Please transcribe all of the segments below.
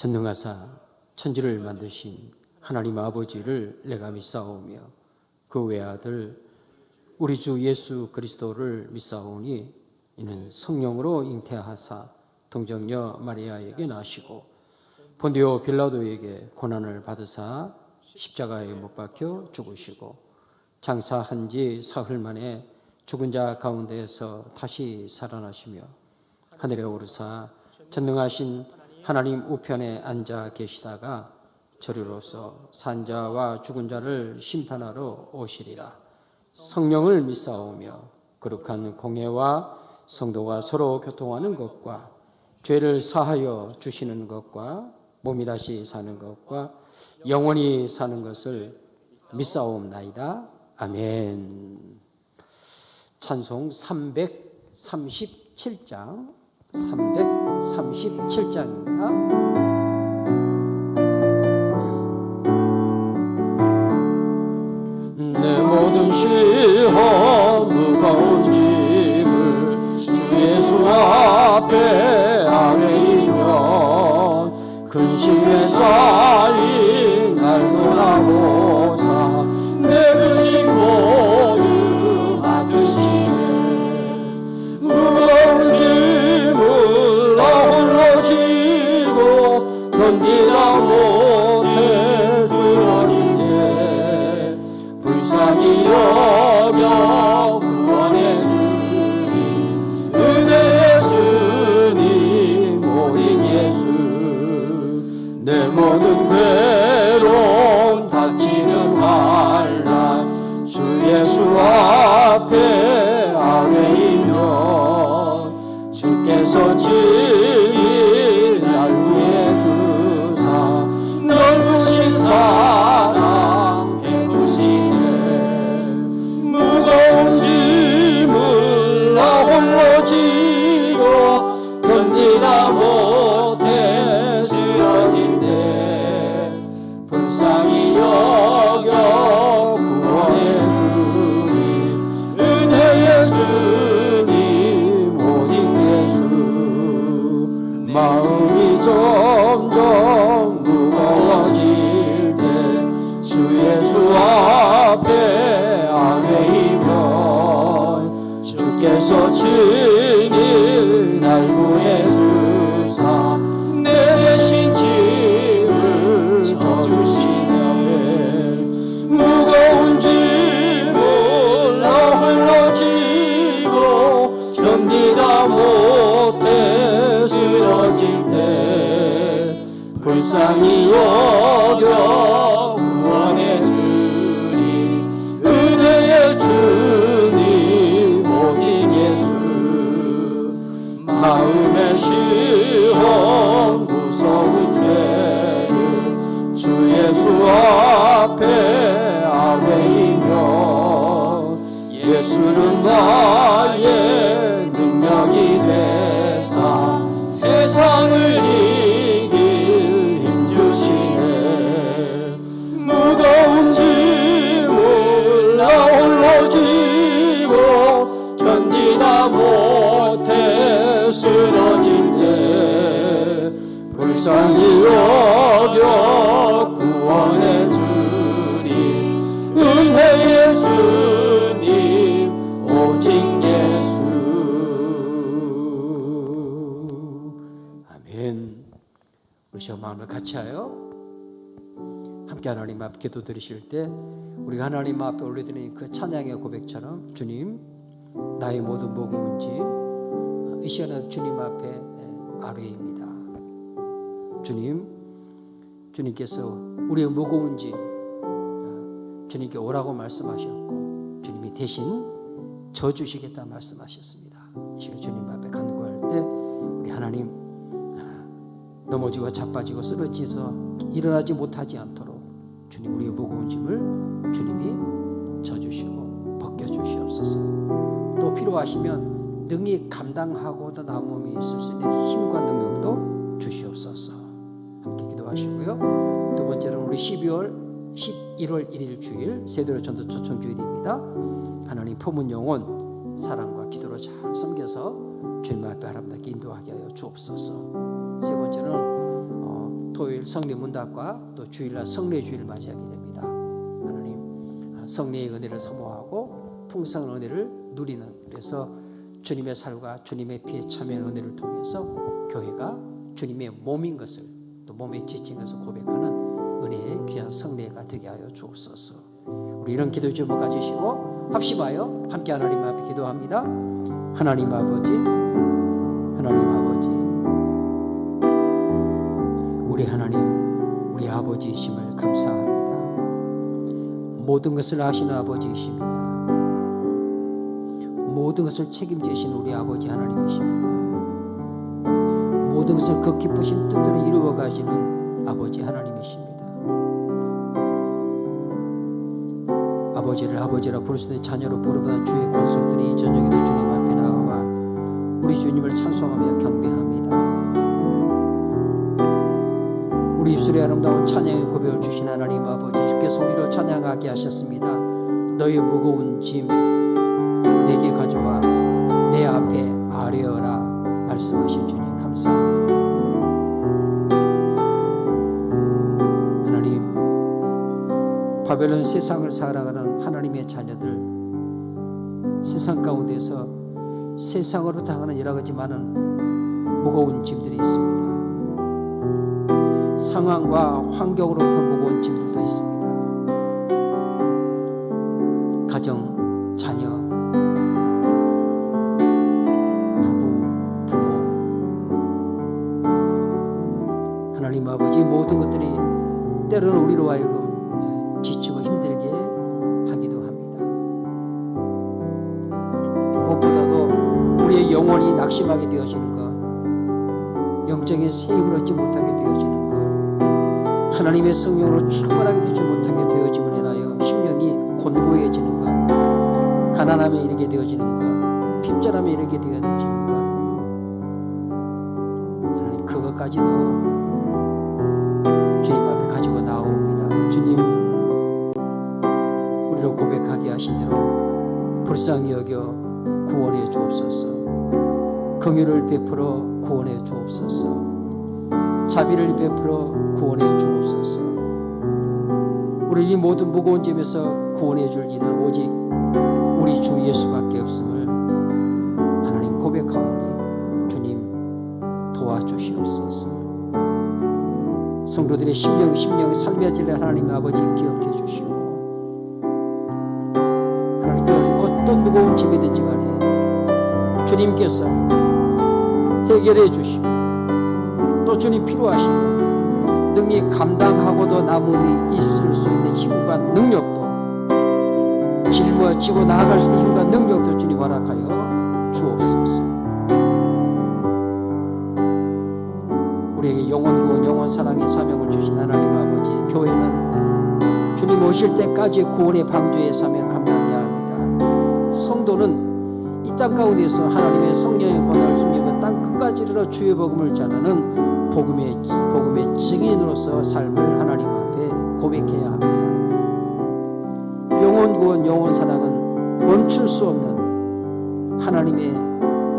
전능하사 천지를 만드신 하나님 아버지를 내가 믿사오며 그 외아들 우리 주 예수 그리스도를 믿사오니 이는 성령으로 잉태하사 동정녀 마리아에게 나시고 본디오 빌라도에게 고난을 받으사 십자가에 못 박혀 죽으시고 장사한 지 사흘 만에 죽은 자 가운데에서 다시 살아나시며 하늘에 오르사 전능하신 하나님 우편에 앉아 계시다가 저리로서 산자와 죽은 자를 심판하러 오시리라. 성령을 믿사오며 거룩한 공회와 성도가 서로 교통하는 것과 죄를 사하여 주시는 것과 몸이 다시 사는 것과 영원히 사는 것을 믿사옵나이다. 아멘. 찬송 337장 337장입니다. 내 모든 시험 무거운 짐을 주 예수 앞에 아뢰이면 근심에 쌓인 날 돌아보사 내 근심 모두 맡으시네. 무거운 짐을 나 홀로 지고 견디다 못해 쓰러지네. 불쌍히 여겨 구원의 주님 은혜의 주님 오직 예수. 내 모든 괴로움 닥치는 환난 주 예수 앞에 아뢰이면 주께서 친히 날 위해 주사 넓으신 사랑 베푸시네. 무거운 짐을 나 홀로 지고 견디다 못해 쓰러질 때 불쌍히 여겨 구원의 주님 은혜의 주님 오직 예수. 마음이 점점 무거워질 때 주 예수 앞에 아뢰이면 주께서 친히 날 구해주사 내 대신 짐을 져주시네. 무거운 짐을 나 홀로 지고 견디다 못해 쓰러질 때 불쌍히 여겨 구원의 주님 은혜의 주님 오직 예수. 마음의 시험 무서운 죄를 주 예수 앞에 아뢰이면 예수는 나의 능력이 되사 세상을 이길 힘 주시네. 무거운 짐을 나 홀로 지고 견디다 못해 쓰러질 때 불쌍히 여겨 구원의 주님 은혜의 주님 오직 예수. 아멘. 우리 저 마음을 같이 하여 함께 하나님 앞 기도 드리실 때 우리가 하나님 앞에 올려드리는 그 찬양의 고백처럼 주님 나의 모든 무거운 짐 이 시간에 주님 앞에 아뢰입니다. 주님께서 우리의 무거운 짐 주님께 오라고 말씀하셨고 주님이 대신 져주시겠다 말씀하셨습니다. 이 시간 주님 앞에 간구할 때 우리 하나님 넘어지고 자빠지고 쓰러져서 일어나지 못하지 않도록 주님 우리의 무거운 짐을 주님이 져주시고 벗겨주시옵소서. 또 필요하시면 능히 감당하고도 남음이 있을 수 있는 힘과 능력도 주시옵소서. 함께 기도하시고요. 두 번째는 우리 11월 1일 주일 세대로 전도 초청 주일입니다. 하나님 품은 영혼 사랑과 기도로 잘 섬겨서 주님 앞에 아름답게 인도하게 하여 주옵소서. 세 번째는 토요일 성례 문답과 또 주일날 성례 주일을 맞이하게 됩니다. 하나님 성례의 은혜를 사모하고 풍성한 은혜를 누리는, 그래서 주님의 살과 주님의 피에 참여한 은혜를 통해서 교회가 주님의 몸인 것을, 또 몸에 지친 것을 고백하는 은혜의 귀한 성례가 되게 하여 주옵소서. 우리 이런 기도 제목 가지시고 합심하여 함께 하나님 앞에 기도합니다. 하나님 아버지, 하나님 아버지, 우리 하나님, 우리 아버지이심을 감사합니다. 모든 것을 아시는 아버지이십니다. 모든 것을 책임지신 우리 아버지 하나님이십니다. 모든 것을 그 기쁘신 뜻대로 이루어 가시는 아버지 하나님이십니다. 아버지를 아버지라 부를 수 있는 자녀로 부르받은 주의 권속들이 이 저녁에도 주님 앞에 나와 우리 주님을 찬송하며 경배합니다. 우리 입술에 아름다운 찬양의 고백을 주신 하나님 아버지, 주께서 우리로 찬양하게 하셨습니다. 너의 무거운 짐 내게 가져와 내 앞에 아뢰어라 말씀하신 주님 감사합니다. 하나님, 바벨론 세상을 살아가는 하나님의 자녀들, 세상 가운데서 세상으로 당하는 여러 가지 많은 무거운 짐들이 있습니다. 상황과 환경으로부터 무거운 짐들도 있습니다. 가정, 자녀, 부부, 부모, 하나님 아버지, 모든 것들이 때로는 우리로 하여금 지치고 힘들게 하기도 합니다. 무엇보다도 우리의 영혼이 낙심하게 되어지는 것, 영적인 세임을 얻지 못하게 되어지는 것, 하나님의 성령으로 충만하게 되지 못하게 되어짐을 인하여 심령이 곤고해지는 것, 가난함에 이르게 되어지는 것, 핍절함에 이르게 되어지는 것, 하나님 그것까지도 주님 앞에 가지고 나옵니다. 주님, 우리로 고백하게 하신 대로 불쌍히 여겨 구원해 주옵소서. 긍휼을 베풀어 구원해 주옵소서. 자비를 베풀어 구원해 주옵소서. 우리 이 모든 무거운 짐에서 구원해 줄 이는 오직 우리 주 예수밖에 없음을 하나님 고백하오니 주님 도와주시옵소서. 성도들의 심령 삶의 진리 하나님 아버지 기억해 주시고, 하나님 그 어떤 무거운 짐이든지 간에 주님께서 해결해 주시고, 또 주님 필요하시면 능히 감당하고도 남음이 있을 수 있는 힘과 능력도, 짊어지고 나아갈 수 있는 힘과 능력도 주님 허락하여 주옵소서. 우리에게 영원 구원, 영원 사랑의 사명을 주신 하나님 아버지, 교회는 주님 오실 때까지 구원의 방주의 사명 감당해야 합니다. 성도는 이 땅 가운데서 하나님의 성령의 권한을 힘입어 땅 끝까지 이르러 주의 복음을 전하는 복음의 증인으로서 삶을 하나님 앞에 고백해야 합니다. 영원 구원, 영원 사랑은 멈출 수 없는 하나님의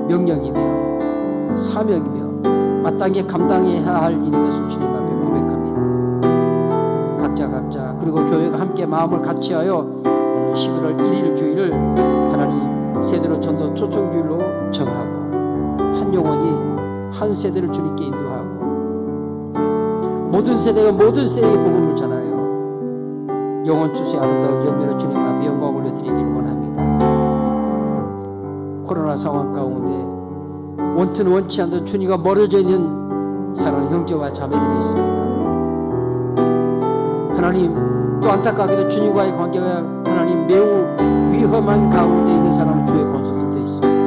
명령이며 사명이며 마땅히 감당해야 할 일인 것을 주님 앞에 고백합니다. 각자 그리고 교회가 함께 마음을 같이하여 오늘 11월 1일 주일을 하나님 세대로 전도 초청주일로 정하고, 한 영혼이 한 세대를 주님께 인도하고, 모든 세대가 모든 세대의 복음을 전하여 영혼 추수의 아름다운 열매로 주님 앞에 영광 올려드리기를 원합니다. 코로나 상황 가운데 원튼 원치 않던 주님과 멀어져 있는 사랑하는 형제와 자매들이 있습니다. 하나님, 또 안타깝게도 주님과의 관계가 하나님 매우 위험한 가운데 있는 사람은 주의 권속들도 있습니다.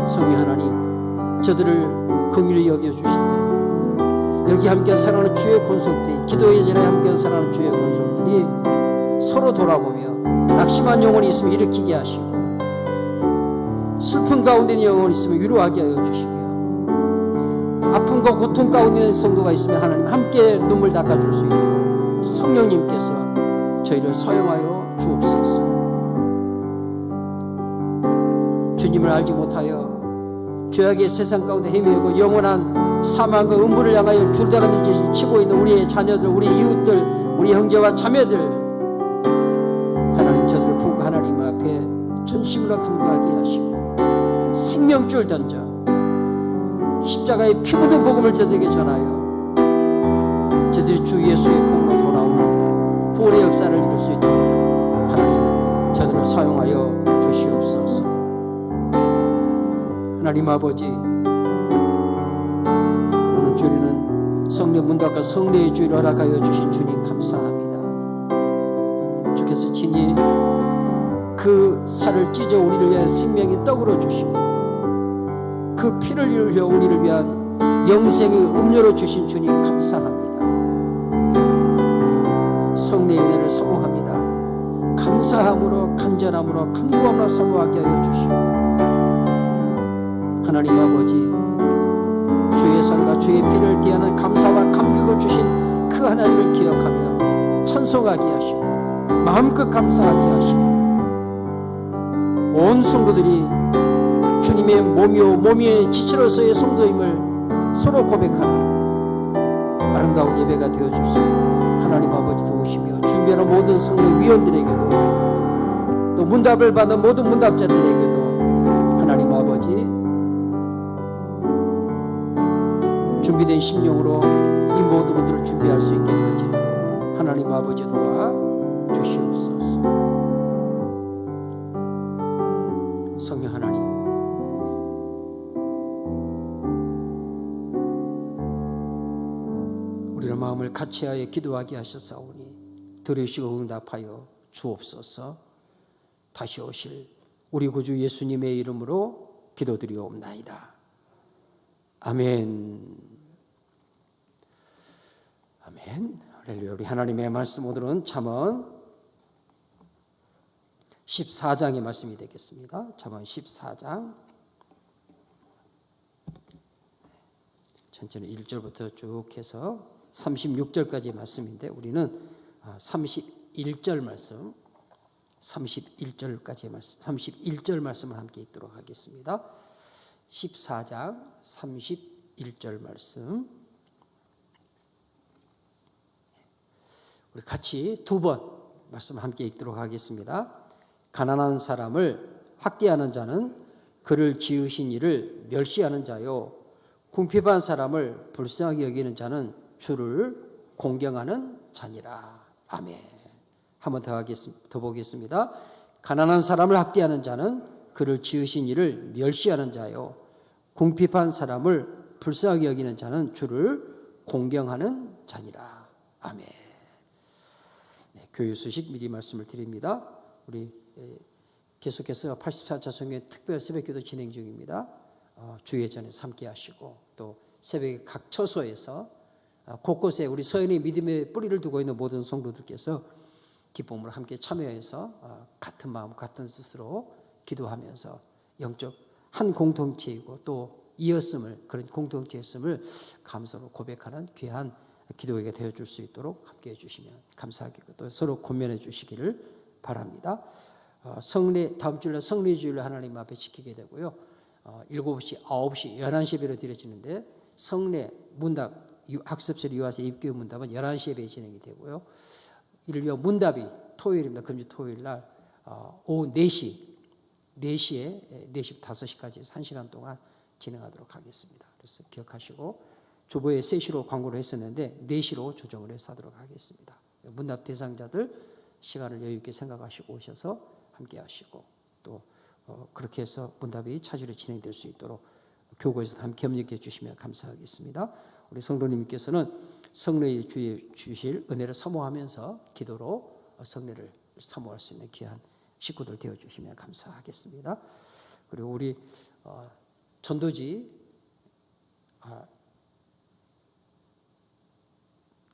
성령 하나님, 저들을 긍휼히 여겨주시되 여기 함께한 사랑하는 주의 권속들이, 기도의 자리에 함께한 사랑하는 주의 권속들이 서로 돌아보며 낙심한 영혼이 있으면 일으키게 하시고, 슬픈 가운데 있는 영혼이 있으면 위로하게 하여 주시며, 아픔과 고통 가운데 있는 성도가 있으면 하나님 함께 눈물 닦아줄 수 있고, 성령님께서 저희를 사용하여 주옵소서. 주님을 알지 못하여 죄악의 세상 가운데 헤매고 영원한 사망과 음부를 향하여 줄다름질 치고 있는 우리의 자녀들, 우리 이웃들, 우리 형제와 자매들, 하나님 저들을 보고 하나님 앞에 전심으로 간구하게 하시고 생명줄 던져 십자가의 피 묻은 복음을 저들에게 전하여 저들이 주 예수의 품으로 돌아오는 구원의 역사를 이룰 수 있도록 하나님 저들을 사용하여 주시옵소서. 하나님 아버지, 오늘 주리는 성령 문답과 성례의 주일을 허락하여 주신 주님 감사합니다. 주께서 친히 그 살을 찢어 우리를 위한 생명의 떡으로 주시고 그 피를 흘려 우리를 위한 영생의 음료로 주신 주님 감사합니다. 성례의 은혜를 사모합니다. 감사함으로 간절함으로 간구함으로 사모하게 하여 주시고 하나님 아버지, 주의 살과 주의 피를 대하는 감사와 감격을 주신 그 하나님을 기억하며 찬송하게 하시고 마음껏 감사하게 하시고 온 성도들이 주님의 몸이요 몸의 지체로서의 성도임을 서로 고백하는 아름다운 예배가 되어줄 수 있도록 하나님 아버지 도우시며 준비하는 모든 성례 위원들에게도 또 문답을 받는 모든 문답자들에게도 하나님 아버지 준비된 심령으로 이 모든 것들을 준비할 수 있게 되어지도록 하나님 아버지 도와 주시옵소서. 성령 하나님, 우리의 마음을 같이하여 기도하게 하셨사오니 들으시고 응답하여 주옵소서. 다시 오실 우리 구주 예수님의 이름으로 기도드리옵나이다. 아멘. 아멘. 할렐루야. 우리 하나님의 말씀 오늘은 잠언 14장의 말씀이 되겠습니다. 잠언 14장 천천히 1절부터 쭉 해서 36절까지의 말씀인데 우리는 31절 말씀, 31절까지의 말씀, 31절 말씀을 함께 읽도록 하겠습니다. 14장 31절 말씀 우리 같이 두 번 말씀 함께 읽도록 하겠습니다. 가난한 사람을 학대하는 자는 그를 지으신 이를 멸시하는 자요, 궁핍한 사람을 불쌍하게 여기는 자는 주를 공경하는 자니라. 아멘. 한 번 더 보겠습니다. 가난한 사람을 학대하는 자는 그를 지으신 이를 멸시하는 자요, 궁핍한 사람을 불쌍하게 여기는 자는 주를 공경하는 자니라. 아멘. 네, 교유 소식 미리 말씀을 드립니다. 우리 계속해서 84차 성교회 특별 새벽기도 진행 중입니다. 주의 전에서 함께 하시고 또 새벽에 각 처소에서 곳곳에 우리 서연의 믿음의 뿌리를 두고 있는 모든 성도들께서 기쁨으로 함께 참여해서 같은 마음 같은 뜻으로 기도하면서 영적 한 공동체이고 또 이었음을, 그런 공동체였음을 감사로 고백하는 귀한 기도회가 되어줄 수 있도록 함께해 주시면 감사하겠고 또 서로 권면해 주시기를 바랍니다. 성례, 다음 주일날 성례주일을 하나님 앞에 지키게 되고요. 7시, 9시, 11시 예배로 드려지는데 성례, 문답, 학습실 유아세 입교회 문답은 11시 예배 진행이 되고요. 이를 위한 문답이 토요일입니다. 금주 토요일날 오후 4시에 4시부터 5시까지 1시간 동안 진행하도록 하겠습니다. 그래서 기억하시고 주보에 3시로 광고를 했었는데 4시로 조정을 해서 하도록 하겠습니다. 문답 대상자들 시간을 여유 있게 생각하시고 오셔서 함께 하시고 또 그렇게 해서 문답이 차질에 진행될 수 있도록 교구에서 함께 협력해 주시면 감사하겠습니다. 우리 성도님께서는 성례의 주에 주실 은혜를 사모하면서 기도로 성례를 사모할 수 있는 귀한 식구들 되어 주시면 감사하겠습니다. 그리고 우리 전도지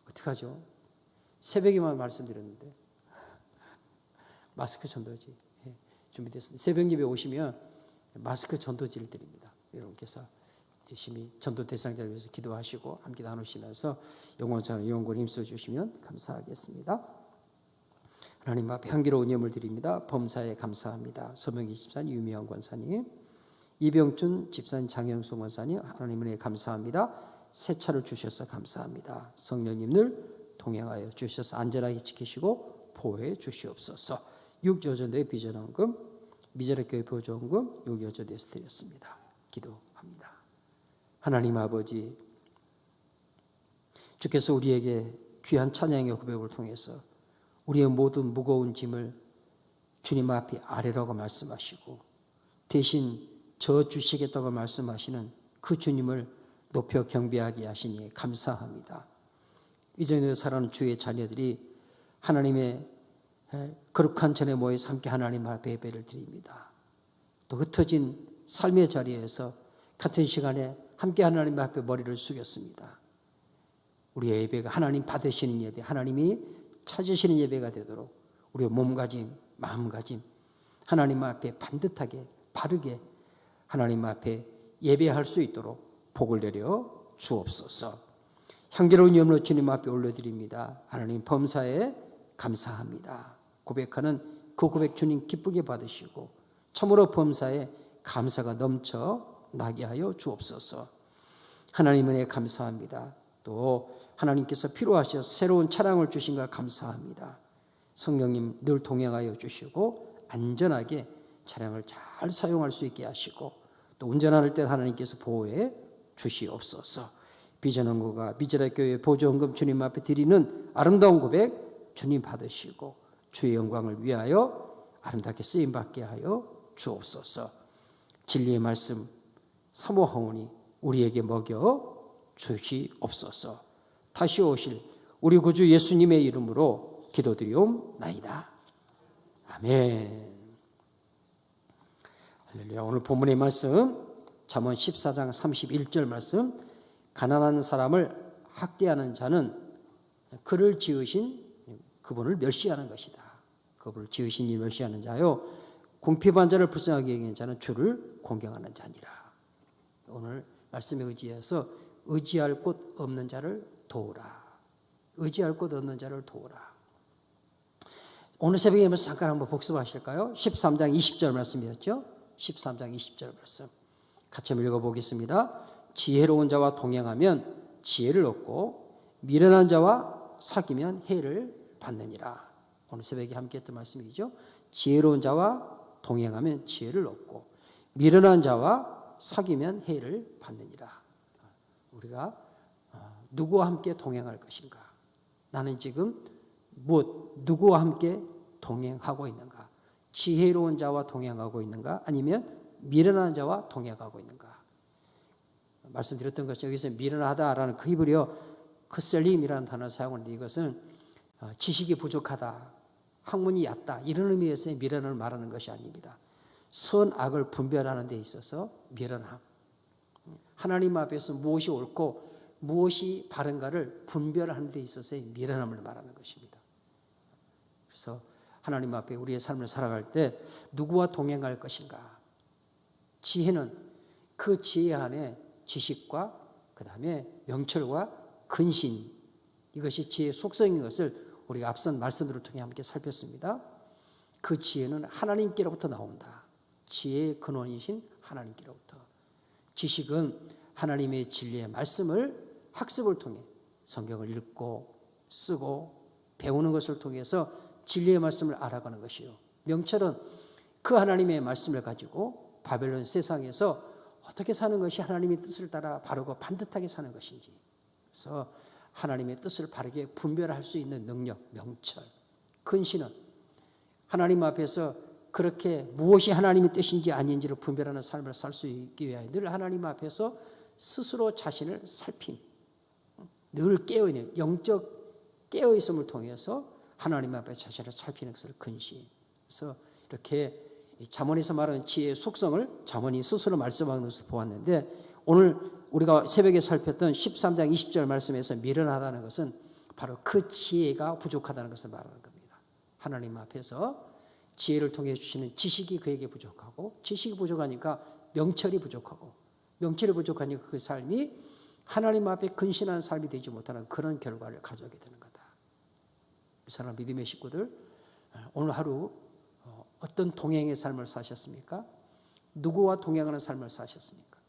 어떡하죠? 새벽에만 말씀드렸는데 마스크 전도지 준비됐습니다. 새벽 예배 오시면 마스크 전도지를 드립니다. 여러분께서 열심히 전도 대상자를 위해서 기도하시고 함께 나누시면서 영원한 영원을 힘써 주시면 감사하겠습니다. 하나님 앞에 향기로운 예물 드립니다. 범사에 감사합니다. 서명희 집사님, 유미영 권사님, 이병준 집사님, 장영수 권사님, 하나님 은혜에 감사합니다. 새 차를 주셔서 감사합니다. 성령님 늘 동행하여 주셔서 안전하게 지키시고 보호해 주시옵소서. 6여전도의 비전원금, 미자립교회 보조원금 6여전도에서 드렸습니다. 기도합니다. 하나님 아버지, 주께서 우리에게 귀한 찬양의 고백을 통해서 우리의 모든 무거운 짐을 주님 앞에 아래라고 말씀하시고 대신 져 주시겠다고 말씀하시는 그 주님을 높여 경배하게 하시니 감사합니다. 이전에 살아가는 주의 자녀들이 하나님의 거룩한 전에 모여서 함께 하나님 앞에 예배를 드립니다. 또 흩어진 삶의 자리에서 같은 시간에 함께 하나님 앞에 머리를 숙였습니다. 우리의 예배가 하나님 받으시는 예배, 하나님이 찾으시는 예배가 되도록 우리의 몸가짐, 마음가짐 하나님 앞에 반듯하게 바르게 하나님 앞에 예배할 수 있도록 복을 내려 주옵소서. 향기로운 염료 주님 앞에 올려드립니다. 하나님 범사에 감사합니다. 고백하는 그 고백 주님 기쁘게 받으시고 참으로 범사에 감사가 넘쳐 나게 하여 주옵소서. 하나님 은혜 감사합니다. 또 하나님께서 필요하셔서 새로운 차량을 주신 것 감사합니다. 성령님 늘 동행하여 주시고 안전하게 차량을 잘 사용할 수 있게 하시고 또 운전할 때 하나님께서 보호해 주시옵소서. 비전원금과 미자립교회 보조원금 주님 앞에 드리는 아름다운 고백 주님 받으시고 주의 영광을 위하여 아름답게 쓰임받게 하여 주옵소서. 진리의 말씀 사모하오니 우리에게 먹여 주시옵소서. 다시 오실 우리 구주 예수님의 이름으로 기도드리옵나이다. 아멘. 할렐루야. 오늘 본문의 말씀 잠언 14장 31절 말씀, 가난한 사람을 학대하는 자는 그를 지으신 그분을 멸시하는 것이다. 그분을 지으신 이 멸시하는 자요, 궁핍한 자를 불쌍하게 여기는 자는 주를 공경하는 자니라. 오늘 말씀에 의지해서 의지할 곳 없는 자를 도우라. 의지할 곳 없는 자를 도우라. 오늘 새벽에 잠깐 한번 복습하실까요? 13장 20절 말씀이었죠? 13장 20절 말씀 같이 한번 읽어보겠습니다. 지혜로운 자와 동행하면 지혜를 얻고 미련한 자와 사귀면 해를 받느니라. 오늘 새벽에 함께 했던 말씀이죠. 지혜로운 자와 동행하면 지혜를 얻고 미련한 자와 사귀면 해를 받느니라. 우리가 누구와 함께 동행할 것인가? 나는 지금 누구와 함께 동행하고 있는가? 지혜로운 자와 동행하고 있는가? 아니면 미련한 자와 동행하고 있는가? 말씀드렸던 것이 여기서 미련하다라는 그 히브리어 크셀림이라는 단어를 사용하는데 이것은 지식이 부족하다, 학문이 얕다 이런 의미에서의 미련을 말하는 것이 아닙니다. 선악을 분별하는 데 있어서 미련함, 하나님 앞에서 무엇이 옳고 무엇이 바른가를 분별하는 데 있어서의 미련함을 말하는 것입니다. 그래서 하나님 앞에 우리의 삶을 살아갈 때 누구와 동행할 것인가? 지혜는 그 지혜 안에 지식과 그 다음에 명철과 근신, 이것이 지혜의 속성인 것을 우리가 앞선 말씀들을 통해 함께 살폈습니다. 그 지혜는 하나님께로부터 나온다. 지혜의 근원이신 하나님께로부터. 지식은 하나님의 진리의 말씀을 학습을 통해 성경을 읽고 쓰고 배우는 것을 통해서 진리의 말씀을 알아가는 것이요. 명철은 그 하나님의 말씀을 가지고 바벨론 세상에서 어떻게 사는 것이 하나님의 뜻을 따라 바르고 반듯하게 사는 것인지, 그래서 하나님의 뜻을 바르게 분별할 수 있는 능력, 명철. 근신은 하나님 앞에서 그렇게 무엇이 하나님의 뜻인지 아닌지를 분별하는 삶을 살 수 있기 위하여 늘 하나님 앞에서 스스로 자신을 살핌, 늘 깨어있는 영적 깨어있음을 통해서 하나님 앞에 자신을 살피는 것을 근신. 그래서 이렇게 잠언에서 말하는 지혜의 속성을 잠언이 스스로 말씀하는 것을 보았는데, 오늘 우리가 새벽에 살폈던 13장 20절 말씀에서 미련하다는 것은 바로 그 지혜가 부족하다는 것을 말하는 겁니다. 하나님 앞에서 지혜를 통해 주시는 지식이 그에게 부족하고, 지식이 부족하니까 명철이 부족하고, 명철이 부족하니까 그 삶이 하나님 앞에 근신한 삶이 되지 못하는 그런 결과를 가져오게 되는 거다. 사랑하는 믿음의 식구들, 오늘 하루 어떤 동행의 삶을 사셨습니까? 누구와 동행하는 삶을 사셨습니까?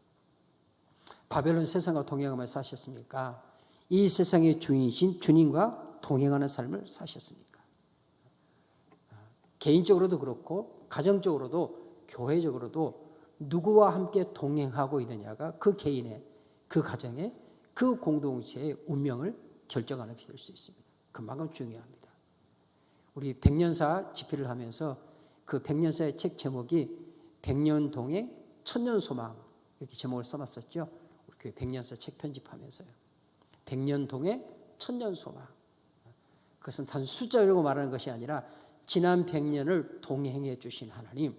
바벨론 세상과 동행하며 사셨습니까? 이 세상의 주인이신 주님과 동행하는 삶을 사셨습니까? 개인적으로도 그렇고 가정적으로도 교회적으로도 누구와 함께 동행하고 있느냐가 그 개인의, 그 가정의, 그 공동체의 운명을 결정하는 것이 될 수 있습니다. 그만큼 중요합니다. 우리 백년사 집회를 하면서 그 백년사의 책 제목이 백년 동행 천년 소망 이렇게 제목을 써놨었죠. 우리 교회 백년사 책 편집하면서요. 백년 동행 천년 소망. 그것은 단 숫자라고 말하는 것이 아니라 지난 100년을 동행해 주신 하나님,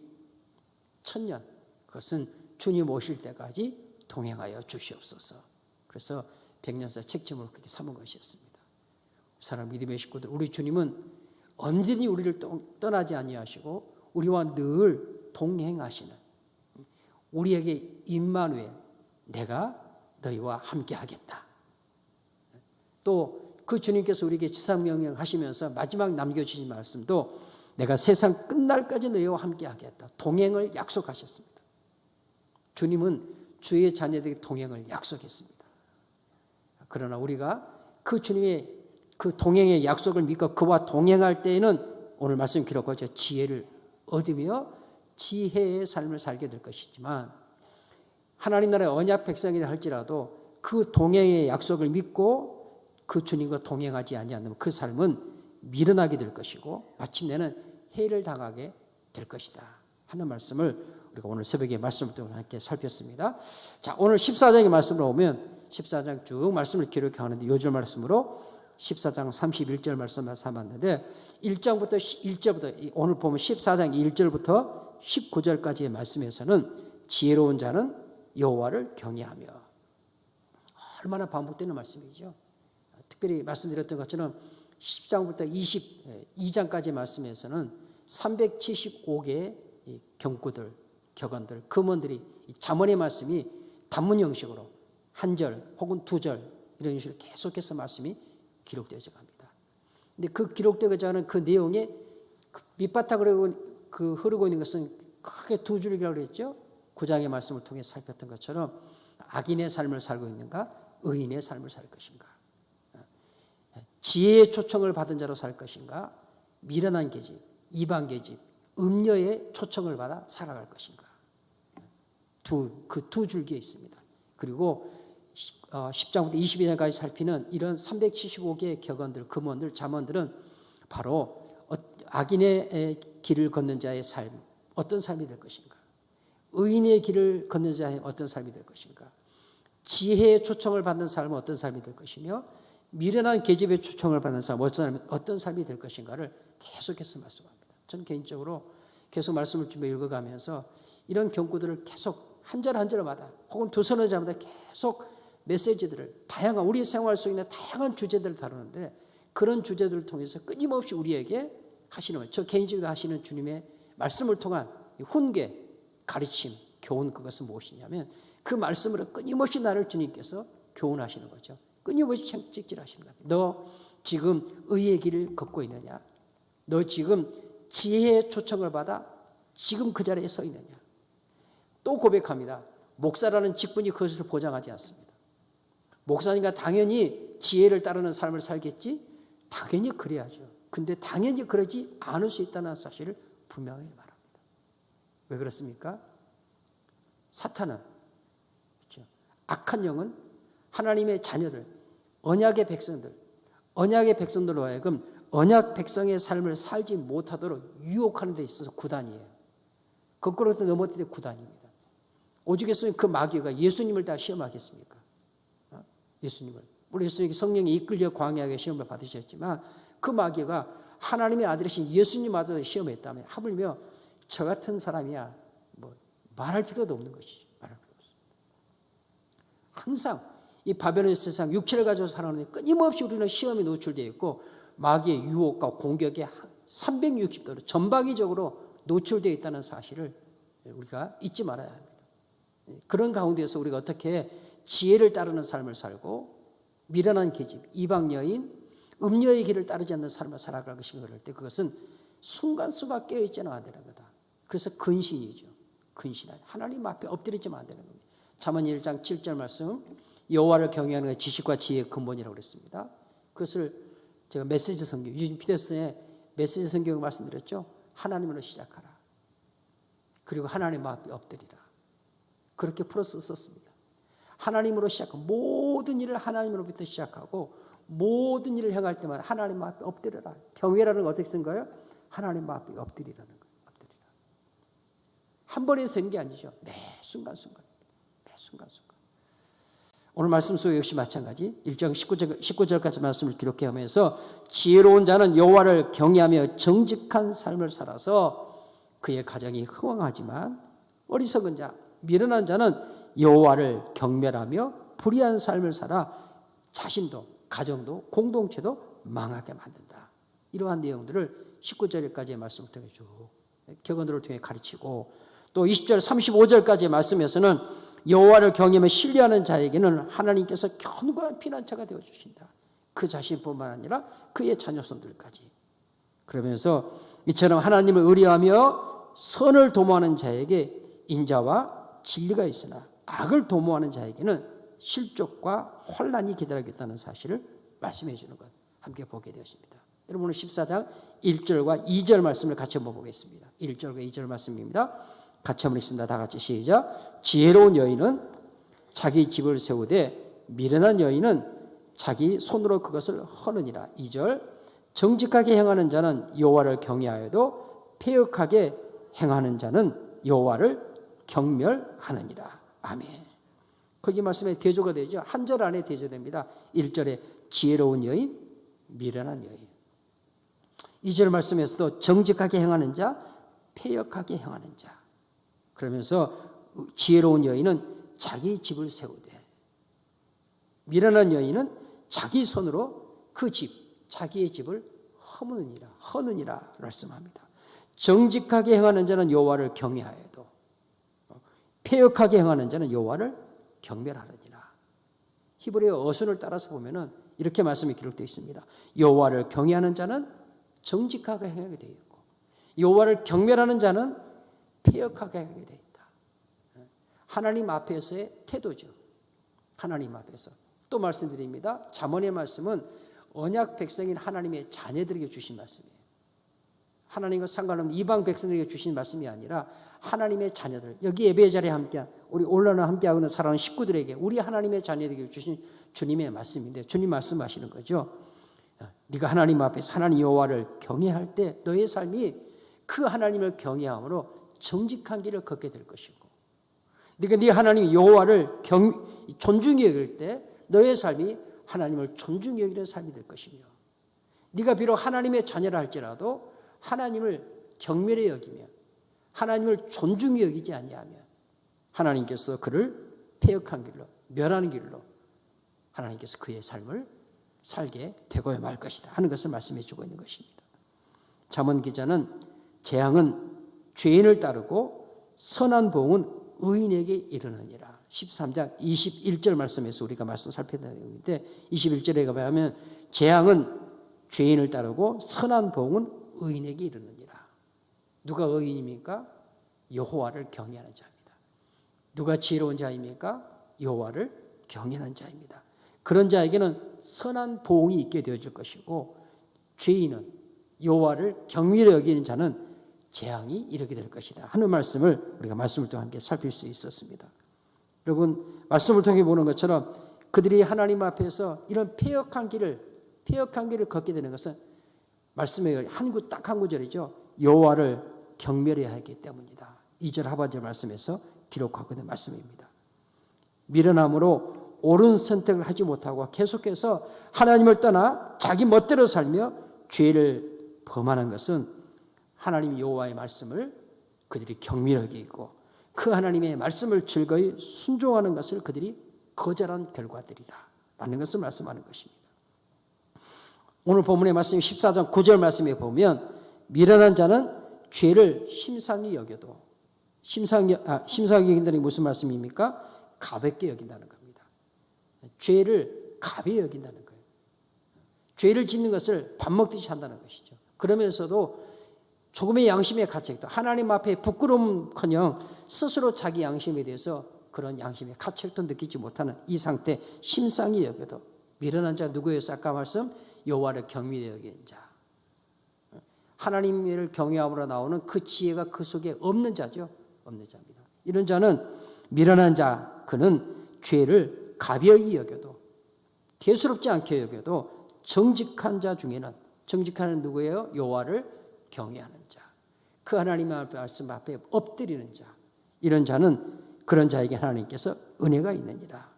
천년, 그것은 주님 오실 때까지 동행하여 주시옵소서. 그래서 백년사 책 제목을 그렇게 삼은 것이었습니다. 사랑하는 믿음의 식구들, 우리 주님은 언제든지 우리를 떠나지 아니하시고 우리와 늘 동행하시는, 우리에게 임마누엘, 내가 너희와 함께하겠다. 또 그 주님께서 우리에게 지상명령 하시면서 마지막 남겨주신 말씀도 내가 세상 끝날까지 너희와 함께하겠다. 동행을 약속하셨습니다. 주님은 주의 자녀들에게 동행을 약속했습니다. 그러나 우리가 그 주님의 그 동행의 약속을 믿고 그와 동행할 때에는 오늘 말씀 기록하죠. 지혜를 얻으며 지혜의 삶을 살게 될 것이지만 하나님 나라의 언약 백성이라 할지라도 그 동행의 약속을 믿고 그 주님과 동행하지 아니하면 그 삶은 미련하게 될 것이고 마침내는 해를 당하게 될 것이다 하는 말씀을 우리가 오늘 새벽에 말씀을 통해 함께 살폈습니다. 자, 오늘 14장의 말씀으로 오면 14장 쭉 말씀을 기록하는데 요절 말씀으로 14장 31절 말씀을 삼았는데 1장부터 1절부터 오늘 보면 14장 1절부터 19절까지의 말씀에서는 지혜로운 자는 여호와를 경외하며, 얼마나 반복되는 말씀이죠. 특별히 말씀드렸던 것처럼 10장부터 22장까지 말씀에서는 375개의 경구들, 격언들, 금언들이 잠언의 말씀이 단문 형식으로 한 절 혹은 두 절 이런 식으로 계속해서 말씀이 기록되어져 갑니다. 근데 그 기록되어져 가는 그 내용에 밑바탕으로 흐르고 있는 것은 크게 두 줄이라고 그랬죠. 9장의 말씀을 통해 살폈던 것처럼 악인의 삶을 살고 있는가, 의인의 삶을 살 것인가, 지혜의 초청을 받은 자로 살 것인가, 미련한 계집, 이방 계집, 음녀의 초청을 받아 살아갈 것인가. 그 두 줄기에 있습니다. 그리고 10장부터 22장까지 살피는 이런 375개의 격언들, 금언들, 잠언들은 바로 악인의 길을 걷는 자의 삶, 어떤 삶이 될 것인가, 의인의 길을 걷는 자의 어떤 삶이 될 것인가, 지혜의 초청을 받는 삶은 어떤 삶이 될 것이며 미련한 계집의 초청을 받는 삶 어떤 삶이 될 것인가를 계속해서 말씀합니다. 저는 개인적으로 계속 말씀을 좀 읽어가면서 이런 경고들을 계속 한 절 한 절마다 혹은 두 서너 절마다 계속 메시지들을 다양한 우리 생활 속에 있는 다양한 주제들을 다루는데 그런 주제들을 통해서 끊임없이 우리에게 하시는, 저 개인적으로 하시는 주님의 말씀을 통한 훈계, 가르침, 교훈, 그것은 무엇이냐면 그 말씀으로 끊임없이 나를 주님께서 교훈하시는 거죠. 끊임없이 채찍질하시는 겁니다. 너 지금 의의 길을 걷고 있느냐? 너 지금 지혜의 초청을 받아 지금 그 자리에 서 있느냐? 또 고백합니다. 목사라는 직분이 그것을 보장하지 않습니다. 목사니까 당연히 지혜를 따르는 삶을 살겠지? 당연히 그래야죠. 근데 당연히 그러지 않을 수 있다는 사실을 분명히 말합니다. 왜 그렇습니까? 사탄은, 그렇죠? 악한 영은 하나님의 자녀들, 언약의 백성들로 하여금 언약 백성의 삶을 살지 못하도록 유혹하는 데 있어서 구단이에요. 거꾸로 넘어뜨릴 때 구단입니다. 오죽했으면 그 마귀가 예수님을 다 시험하겠습니까? 예수님을. 우리 예수님이 성령이 이끌려 광야하게 시험을 받으셨지만 그 마귀가 하나님의 아들이신 예수님마저 시험했다면 하물며 저 같은 사람이야 뭐 말할 필요도 없는 것이죠. 말할 필요 없습니다. 항상 이 바벨론 세상 육체를 가지고 살아가는데 끊임없이 우리는 시험에 노출되어 있고 마귀의 유혹과 공격에 360도로 전방위적으로 노출되어 있다는 사실을 우리가 잊지 말아야 합니다. 그런 가운데서 우리가 어떻게 지혜를 따르는 삶을 살고 미련한 계집, 이방 여인, 음녀의 길을 따르지 않는 삶을 살아갈 것인가 그럴 때 그것은 순간순간 깨어있지는 안 되는 거다. 그래서 근신이죠. 근신하여 하나님 앞에 엎드리지만 안 되는 겁니다. 잠언 1장 7절 말씀, 여호와를 경외하는 것이 지식과 지혜의 근본이라고 그랬습니다. 그것을 제가 메시지 성경, 유진 피터슨의 메시지 성경을 말씀드렸죠. 하나님으로 시작하라. 그리고 하나님 앞에 엎드리라. 그렇게 풀어서 썼습니다. 하나님으로 시작하고 모든 일을 하나님으로부터 시작하고 모든 일을 행할 때마다 하나님 앞에 엎드려라. 경외라는 건 어떻게 쓴 거예요? 하나님 앞에 엎드리라는 거예요. 엎드리라. 한 번에 된 게 아니죠. 매 순간순간. 매 순간순간. 오늘 말씀 속에 역시 마찬가지 1장 19절까지 말씀을 기록해오면서 지혜로운 자는 여호와를 경외하며 정직한 삶을 살아서 그의 가정이 흥왕하지만 어리석은 자, 미련한 자는 여호와를 경멸하며 불의한 삶을 살아 자신도 가정도 공동체도 망하게 만든다. 이러한 내용들을 19절까지의 말씀을 통해 쭉 격언들을 통해 가르치고 또 20절 35절까지의 말씀에서는 여호와를 경외하며 신뢰하는 자에게는 하나님께서 견고한 피난처가 되어주신다. 그 자신뿐만 아니라 그의 자녀손들까지. 그러면서 이처럼 하나님을 의뢰하며 선을 도모하는 자에게 인자와 진리가 있으나 악을 도모하는 자에게는 실족과 혼란이 기다리고 있다는 사실을 말씀해 주는 것 함께 보게 되었습니다. 여러분 오늘 14장 1절과 2절 말씀을 같이 한번 보겠습니다. 1절과 2절 말씀입니다. 같이 한번 읽습니다. 다 같이 시작. 지혜로운 여인은 자기 집을 세우되 미련한 여인은 자기 손으로 그것을 허느니라. 2절 정직하게 행하는 자는 여호와를 경외하여도 패역하게 행하는 자는 여호와를 경멸하느니라. 아멘. 거기 말씀에 대조가 되죠. 한 절 안에 대조됩니다. 1절에 지혜로운 여인, 미련한 여인. 2절 말씀에서도 정직하게 행하는 자, 패역하게 행하는 자. 그러면서 지혜로운 여인은 자기 집을 세우되 미련한 여인은 자기 손으로 그 집, 자기의 집을 허느니라 말씀합니다. 정직하게 행하는 자는 여호와를 경외하여도 패역하게 행하는 자는 여호와를 경멸하느니라. 히브리어 어순을 따라서 보면은 이렇게 말씀이 기록되어 있습니다. 여호와를 경외하는 자는 정직하게 행하게 되어 있고 여호와를 경멸하는 자는 패역하게 하게 되어 있다. 하나님 앞에서의 태도죠. 하나님 앞에서. 또 말씀드립니다. 잠언의 말씀은 언약 백성인 하나님의 자녀들에게 주신 말씀이에요. 하나님과 상관없는 이방 백성들에게 주신 말씀이 아니라 하나님의 자녀들, 여기 예배의 자리에 함께한 우리 온라인에 함께하고 있는 사랑하는 식구들에게 우리 하나님의 자녀들에게 주신 주님의 말씀인데 주님 말씀하시는 거죠. 네가 하나님 앞에서 하나님 여호와를 경외할 때 너의 삶이 그 하나님을 경외함으로 정직한 길을 걷게 될 것이고 네가 네 하나님 여호와를 존중히 여길 때 너의 삶이 하나님을 존중히 여기는 삶이 될 것이며 네가 비록 하나님의 자녀라 할지라도 하나님을 경멸히 여기며 하나님을 존중히 여기지 아니하면 하나님께서 그를 패역한 길로 멸하는 길로 하나님께서 그의 삶을 살게 되고야 말 것이다 하는 것을 말씀해 주고 있는 것입니다. 잠언 기자는 재앙은 죄인을 따르고 선한 보응은 의인에게 이르느니라. 13장 21절 말씀에서 우리가 말씀 살펴야 되는데 21절에 가면 재앙은 죄인을 따르고 선한 보응은 의인에게 이르느니라. 누가 의인입니까? 여호와를 경외하는 자입니다. 누가 지혜로운 자입니까? 여호와를 경외하는 자입니다. 그런 자에게는 선한 보응이 있게 되어질 것이고 죄인은 여호와를 경외히 여기는 자는 재앙이 이르게 될 것이다 하는 말씀을 우리가 말씀을 통해 함께 살필 수 있었습니다. 여러분 말씀을 통해 보는 것처럼 그들이 하나님 앞에서 이런 패역한 길을 걷게 되는 것은 말씀의 딱 한 구절이죠. 여호와를 경멸해야 하기 때문이다. 2절 하반절 말씀에서 기록하고 있는 말씀입니다. 미련함으로 옳은 선택을 하지 못하고 계속해서 하나님을 떠나 자기 멋대로 살며 죄를 범하는 것은 하나님 여호와의 말씀을 그들이 경멸하게 있고 그 하나님의 말씀을 즐거이 순종하는 것을 그들이 거절한 결과들이다 라는 것을 말씀하는 것입니다. 오늘 본문의 말씀 14장 9절 말씀에 보면 미련한 자는 죄를 심상히 여겨도 심상히 여긴다는 게 무슨 말씀입니까? 가볍게 여긴다는 겁니다. 죄를 가벼이 여긴다는 거예요. 죄를 짓는 것을 밥 먹듯이 한다는 것이죠. 그러면서도 조금의 양심의 가책도 하나님 앞에 부끄러움커녕 스스로 자기 양심에 대해서 그런 양심의 가책도 느끼지 못하는 이 상태 심상히 여겨도 미련한 자 누구였어? 아까 말씀 여호와를 경외히 여기는 자. 하나님을 경외함으로 나오는 그 지혜가 그 속에 없는 자죠. 없는 자입니다. 이런 자는 미련한 자, 그는 죄를 가벼이 여겨도 대수롭지 않게 여겨도 정직한 자 중에는 정직한 누구예요? 여호와를 경외하는 자. 그 하나님의 말씀 앞에 엎드리는 자. 이런 자는 그런 자에게 하나님께서 은혜가 있느니라.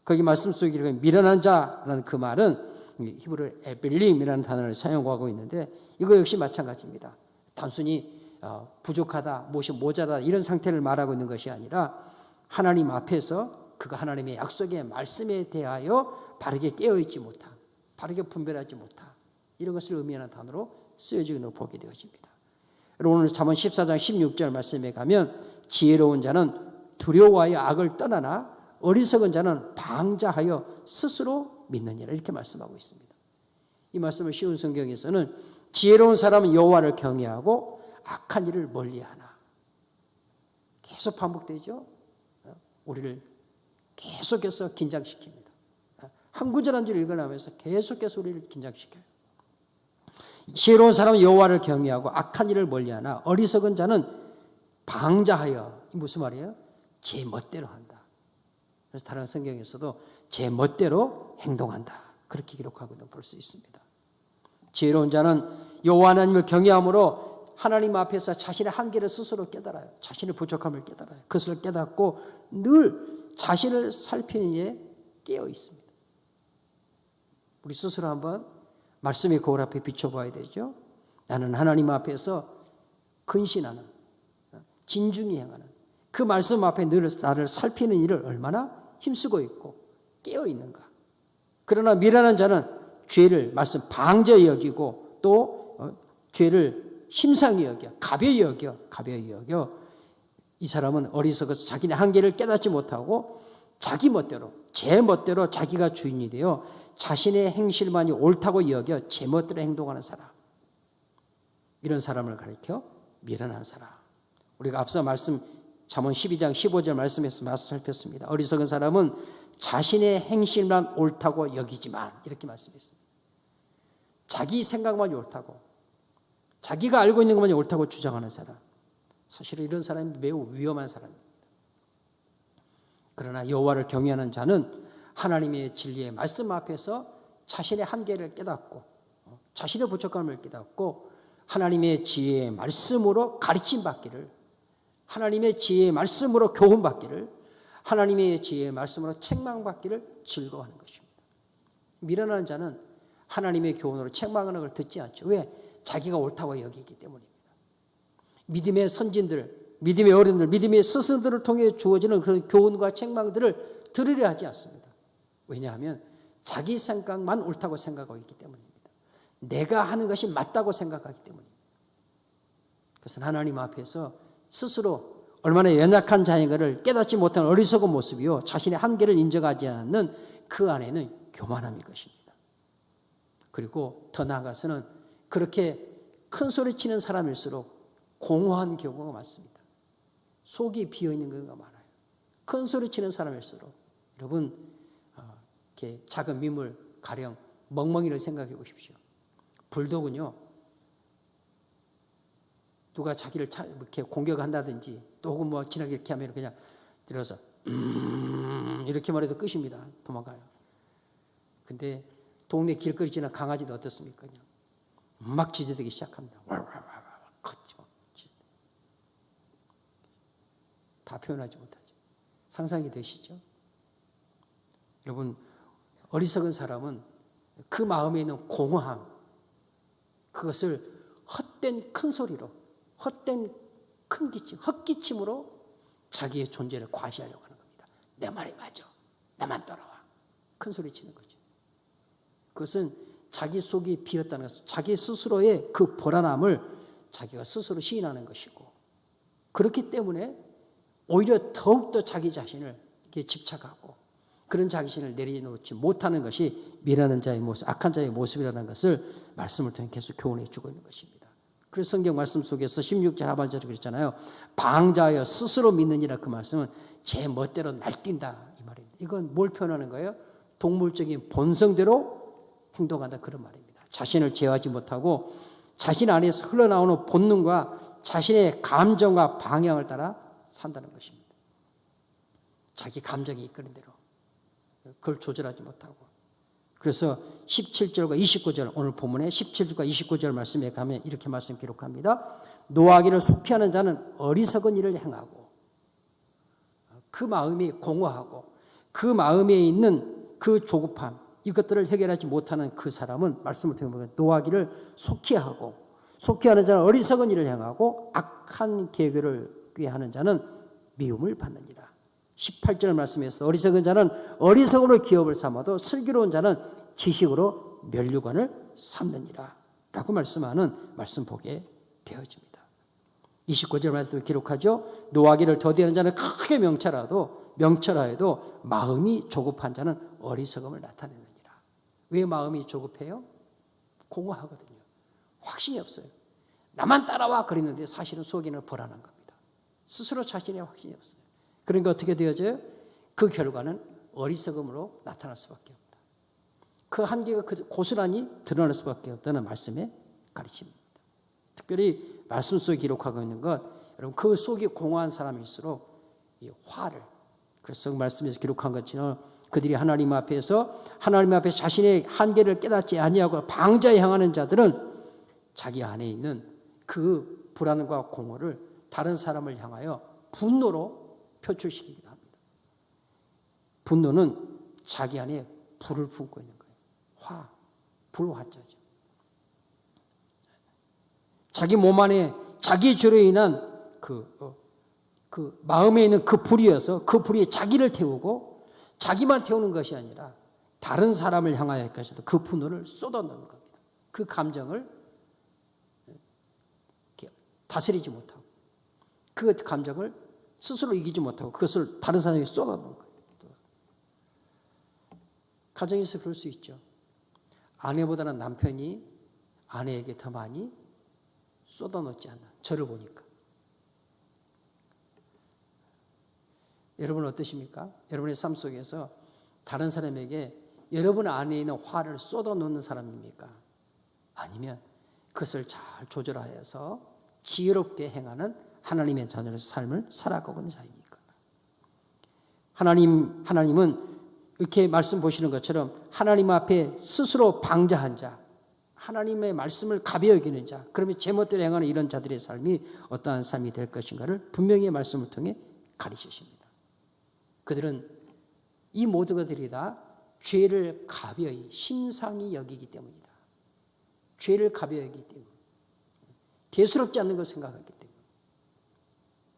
거기 말씀 속에 미련한 자라는 그 말은 히브리 에빌림이라는 단어를 사용하고 있는데 이거 역시 마찬가지입니다. 단순히 부족하다, 무엇이 모자라다 이런 상태를 말하고 있는 것이 아니라 하나님 앞에서 그가 하나님의 약속의 말씀에 대하여 바르게 깨어있지 못한, 바르게 분별하지 못한 이런 것을 의미하는 단어로 쓰여지고 있는 걸 보게 되어집니다. 오늘 잠언 14장 16절 말씀에 가면 지혜로운 자는 두려워하여 악을 떠나나 어리석은 자는 방자하여 스스로 믿느니라 이렇게 말씀하고 있습니다. 이 말씀을 쉬운 성경에서는 지혜로운 사람은 여호와를 경외하고 악한 일을 멀리하나 계속 반복되죠. 우리를 계속해서 긴장시킵니다. 한 구절 한 줄 읽어나면서 계속해서 우리를 긴장시켜요. 지혜로운 사람은 여호와를 경외하고 악한 일을 멀리하나 어리석은 자는 방자하여 무슨 말이에요? 제 멋대로 한다. 그래서 다른 성경에서도 제 멋대로 행동한다. 그렇게 기록하고도 볼 수 있습니다. 지혜로운 자는 여호와 하나님을 경외함으로 하나님 앞에서 자신의 한계를 스스로 깨달아요. 자신의 부족함을 깨달아요. 그것을 깨닫고 늘 자신을 살피는 일에 깨어 있습니다. 우리 스스로 한번 말씀의 거울 앞에 비춰봐야 되죠. 나는 하나님 앞에서 근신하는, 진중히 행하는 그 말씀 앞에 늘 나를 살피는 일을 얼마나 힘쓰고 있고 깨어 있는가. 그러나 미련한 자는 죄를 말씀 방저히 여기고 또 죄를 심상히 여겨, 가벼이 여겨. 이 사람은 어리석어서 자기의 한계를 깨닫지 못하고 자기 멋대로, 제 멋대로 자기가 주인이 되어 자신의 행실만이 옳다고 여겨 제 멋대로 행동하는 사람. 이런 사람을 가리켜 미련한 사람. 우리가 앞서 말씀 잠언 12장 15절 말씀에서 살폈습니다. 어리석은 사람은 자신의 행실만 옳다고 여기지만 이렇게 말씀했습니다. 자기 생각만이 옳다고, 자기가 알고 있는 것만이 옳다고 주장하는 사람. 사실은 이런 사람이 매우 위험한 사람입니다. 그러나 여호와를 경외하는 자는 하나님의 진리의 말씀 앞에서 자신의 한계를 깨닫고 자신의 부족함을 깨닫고 하나님의 지혜의 말씀으로 가르침 받기를, 하나님의 지혜의 말씀으로 교훈 받기를, 하나님의 지혜의 말씀으로 책망받기를 즐거워하는 것입니다. 미련한 자는 하나님의 교훈으로 책망하는 걸 듣지 않죠. 왜? 자기가 옳다고 여기기 때문입니다. 믿음의 선진들, 믿음의 어른들, 믿음의 스승들을 통해 주어지는 그런 교훈과 책망들을 들으려 하지 않습니다. 왜냐하면 자기 생각만 옳다고 생각하고 있기 때문입니다. 내가 하는 것이 맞다고 생각하기 때문입니다. 그것은 하나님 앞에서 스스로 얼마나 연약한 자인가를 깨닫지 못한 어리석은 모습이요, 자신의 한계를 인정하지 않는 그 안에는 교만함이 것입니다. 그리고 더 나아가서는 그렇게 큰 소리 치는 사람일수록 공허한 경우가 많습니다. 속이 비어있는 경우가 많아요. 큰 소리 치는 사람일수록. 여러분, 이렇게 작은 미물, 가령 멍멍이를 생각해 보십시오. 불독은요, 누가 자기를 이렇게 공격한다든지 또 혹은 뭐 지나게 이렇게 하면 그냥 들어서 이렇게 말해도 끝입니다. 도망가요. 근데 동네 길거리 지나 강아지도 어떻습니까? 그냥 막 짖어대기 시작합니다. 다 표현하지 못하죠. 상상이 되시죠? 여러분, 어리석은 사람은 그 마음에 있는 공허함, 그것을 헛된 큰 소리로, 헛된 큰 기침, 헛기침으로 자기의 존재를 과시하려고 하는 겁니다. 내 말이 맞아. 나만 따라와. 큰 소리 치는 거죠. 그것은 자기 속이 비었다는 것은 자기 스스로의 그 불안함을 자기가 스스로 시인하는 것이고, 그렇기 때문에 오히려 더욱더 자기 자신을 이렇게 집착하고 그런 자신을 내려놓지 못하는 것이 미련한 자의 모습, 악한 자의 모습이라는 것을 말씀을 통해 계속 교훈해 주고 있는 것입니다. 그래서 성경 말씀 속에서 16절 하반절에 그랬잖아요. 방자하여 스스로 믿느니라. 그 말씀은 제 멋대로 날뛴다 이 말입니다. 이건 뭘 표현하는 거예요? 동물적인 본성대로 행동한다 그런 말입니다. 자신을 제어하지 못하고 자신 안에서 흘러나오는 본능과 자신의 감정과 방향을 따라 산다는 것입니다. 자기 감정이 이끄는 대로 그걸 조절하지 못하고. 그래서 17절과 29절 오늘 본문에 17절과 29절 말씀에 가면 이렇게 말씀 기록합니다. 노하기를 속히 하는 자는 어리석은 일을 행하고 그 마음이 공허하고 그 마음에 있는 그 조급함 이것들을 해결하지 못하는 그 사람은 말씀을 통해 보면 노하기를 속히 하고 속히 하는 자는 어리석은 일을 행하고 악한 계획을 꾀하는 자는 미움을 받느니라. 18절 말씀에서 어리석은 자는 어리석음으로 기업을 삼아도 슬기로운 자는 지식으로 면류관을 삼느니라 라고 말씀하는 말씀 보게 되어집니다. 29절 말씀을 기록하죠. 노하기를 더디하는 자는 크게 명철하여도 마음이 조급한 자는 어리석음을 나타내느니라. 왜 마음이 조급해요? 공허하거든요. 확신이 없어요. 나만 따라와 그랬는데 사실은 속에는 불안한 겁니다. 스스로 자신의 확신이 없어요. 그러니까 어떻게 되어져요? 그 결과는 어리석음으로 나타날 수밖에 없다. 그 한계가 고스란히 드러날 수밖에 없다는 말씀에 가르칩니다. 특별히 말씀 속에 기록하고 있는 것, 여러분 그 속이 공허한 사람일수록 이 화를, 그래서 말씀에서 기록한 것처럼 그들이 하나님 앞에 자신의 한계를 깨닫지 아니하고 방자에 향하는 자들은 자기 안에 있는 그 불안과 공허를 다른 사람을 향하여 분노로 표출시키기도 합니다. 분노는 자기 안에 불을 품고 있는 거예요. 불화자죠. 자기 몸 안에 자기 죄로 인한 그 마음에 있는 그 불이어서 그 불이 자기를 태우고 자기만 태우는 것이 아니라 다른 사람을 향하여 할것이도 그 분노를 쏟아넣는 겁니다. 그 감정을 다스리지 못하고 그 감정을 스스로 이기지 못하고 그것을 다른 사람에게 쏟아놓는 거예요. 가정에서 그럴 수 있죠. 아내보다는 남편이 아내에게 더 많이 쏟아놓지 않나. 저를 보니까. 여러분은 어떠십니까? 여러분의 삶 속에서 다른 사람에게 여러분 안에 있는 화를 쏟아놓는 사람입니까? 아니면 그것을 잘 조절하여서 지혜롭게 행하는 하나님의 자녀의 삶을 살아가고 있는 자입니까? 하나님은 이렇게 말씀 보시는 것처럼 하나님 앞에 스스로 방자한 자, 하나님의 말씀을 가벼이 여기는 자, 그러면 제멋대로 행하는 이런 자들의 삶이 어떠한 삶이 될 것인가를 분명히 말씀을 통해 가르치십니다. 그들은 이 모든 것들이 다 죄를 가벼이 심상히 여기기 때문이다. 죄를 가벼이 여기기 때문에 대수롭지 않는 걸 생각하기 때문에.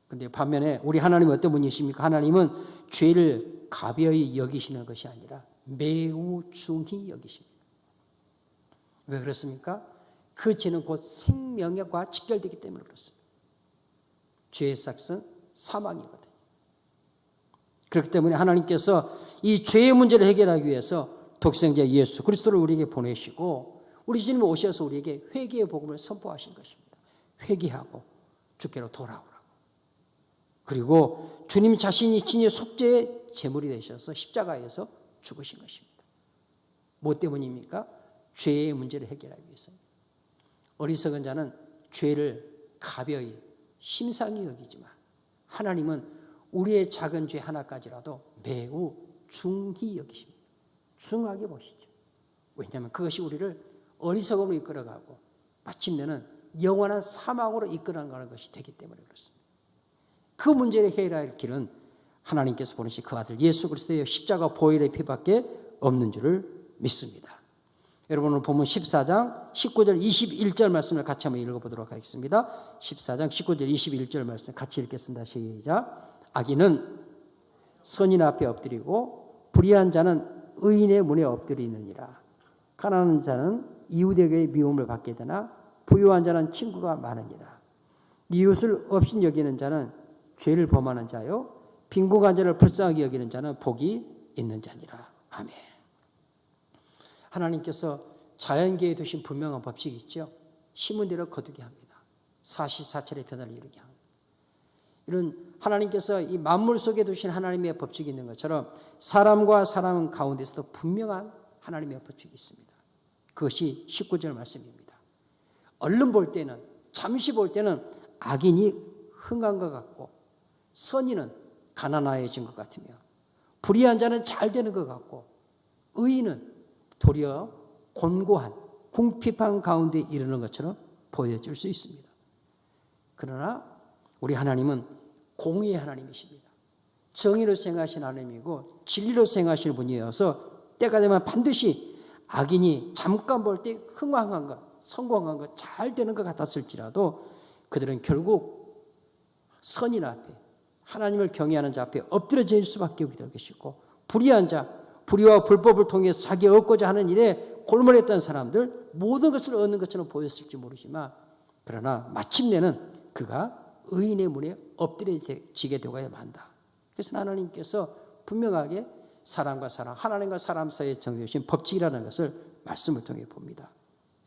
그런데 반면에 우리 하나님은 어떤 분이십니까? 하나님은 죄를 가벼이 여기시는 것이 아니라 매우 중히 여기십니다. 왜 그렇습니까? 그 죄는 곧 생명과 직결되기 때문에 그렇습니다. 죄의 삭은 사망이거든요. 그렇기 때문에 하나님께서 이 죄의 문제를 해결하기 위해서 독생자 예수 그리스도를 우리에게 보내시고 우리 주님 오셔서 우리에게 회개의 복음을 선포하신 것입니다. 회개하고 주께로 돌아오라고. 그리고 주님 자신이 친히 속죄의 제물이 되셔서 십자가에서 죽으신 것입니다. 뭐 때문입니까? 죄의 문제를 해결하기 위해서입니다. 어리석은 자는 죄를 가벼이 심상히 여기지만 하나님은 우리의 작은 죄 하나까지라도 매우 중히 여기십니다. 중하게 보시죠. 왜냐하면 그것이 우리를 어리석음으로 이끌어가고 마침내는 영원한 사망으로 이끌어가는 것이 되기 때문에 그렇습니다. 그 문제를 해결할 길은 하나님께서 보내신 그 아들 예수 그리스도의 십자가 보혈의 피밖에 없는 줄을 믿습니다. 여러분 오늘 본문 14장 19절 21절 말씀을 같이 한번 읽어보도록 하겠습니다. 14장 19절 21절 말씀 같이 읽겠습니다. 시작. 악인은 선인 앞에 엎드리고 불의한 자는 의인의 문에 엎드리느니라. 가난한 자는 이웃에게 미움을 받게 되나 부유한 자는 친구가 많으니라. 이웃을 없인 여기는 자는 죄를 범하는 자요 빈곤한 자를 불쌍하게 여기는 자는 복이 있는 자니라. 아멘. 하나님께서 자연계에 두신 분명한 법칙이 있죠. 심은 대로 거두게 합니다. 사시사철의 변화를 이루게 합니다. 이런 하나님께서 이 만물 속에 두신 하나님의 법칙이 있는 것처럼 사람과 사람 가운데서도 분명한 하나님의 법칙이 있습니다. 그것이 19절 말씀입니다. 얼른 볼 때는, 잠시 볼 때는 악인이 흥한 것 같고 선인은 가난해진 것 같으며 불의한 자는 잘 되는 것 같고 의인은 도리어 곤고한 궁핍한 가운데 이르는 것처럼 보여질 수 있습니다. 그러나 우리 하나님은 공의의 하나님이십니다. 정의로 생각하시는 하나님이고 진리로 생각하시는 분이어서 때가 되면 반드시 악인이 잠깐 볼 때 흥황한 것, 성공한 것, 잘 되는 것 같았을지라도 그들은 결국 선인 앞에, 하나님을 경외하는 자 앞에 엎드려질 수밖에 없게 될 것이고 불의한 자, 불의와 불법을 통해서 자기 얻고자 하는 일에 골몰했던 사람들 모든 것을 얻는 것처럼 보였을지 모르지만 그러나 마침내는 그가 의인의 문에 엎드려지게 되어야 한다. 그래서 하나님께서 분명하게 사람과 사람, 하나님과 사람 사이에 정해주신 법칙이라는 것을 말씀을 통해 봅니다.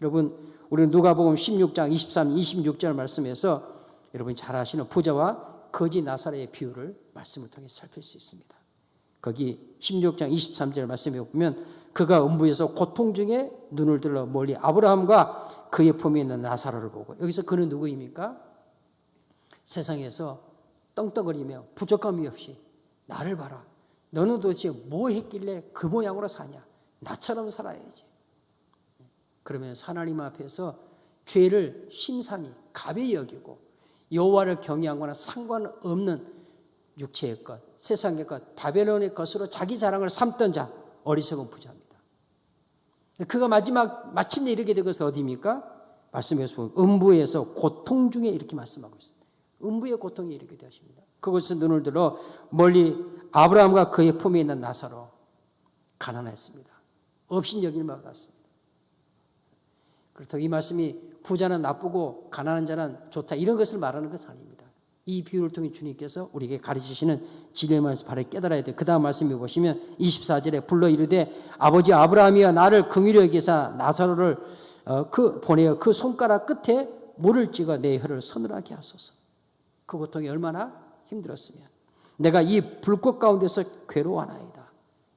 여러분, 우리는 누가복음 16장 23, 26절 말씀에서 여러분이 잘 아시는 부자와 거지 나사로의 비유를 말씀을 통해 살필 수 있습니다. 거기 16장 23절 말씀에 보면 그가 음부에서 고통 중에 눈을 들어 멀리 아브라함과 그의 품에 있는 나사로를 보고, 여기서 그는 누구입니까? 세상에서 떵떵거리며 부족함이 없이 나를 봐라. 너는 도대체 뭐 했길래 그 모양으로 사냐? 나처럼 살아야지. 그러면서 하나님 앞에서 죄를 심삼이 가벼이 여기고 여호와를 경외한 거나 상관없는 육체의 것, 세상의 것, 바벨론의 것으로 자기 자랑을 삼던 자, 어리석은 부자입니다. 그가 마침내 이르게 된 것은 어디입니까? 말씀에서 보면 음부에서 고통 중에 이렇게 말씀하고 있습니다. 음부의 고통에 이르게 되었습니다. 그곳에서 눈을 들어 멀리 아브라함과 그의 품에 있는 나사로 가난했습니다. 없인 여김을 받았습니다. 그렇다고 이 말씀이 부자는 나쁘고 가난한 자는 좋다 이런 것을 말하는 것은 아닙니다. 이 비유를 통해 주님께서 우리에게 가르치시는 진리의 말씀을 바로 깨달아야 돼요. 그 다음 말씀에 보시면 24절에 불러 이르되 아버지 아브라함이여 나를 긍휼히 여기사 나사로를 보내어 그 손가락 끝에 물을 찍어 내 혀를 서늘하게 하소서. 그 고통이 얼마나 힘들었으면 내가 이 불꽃 가운데서 괴로워하나이다.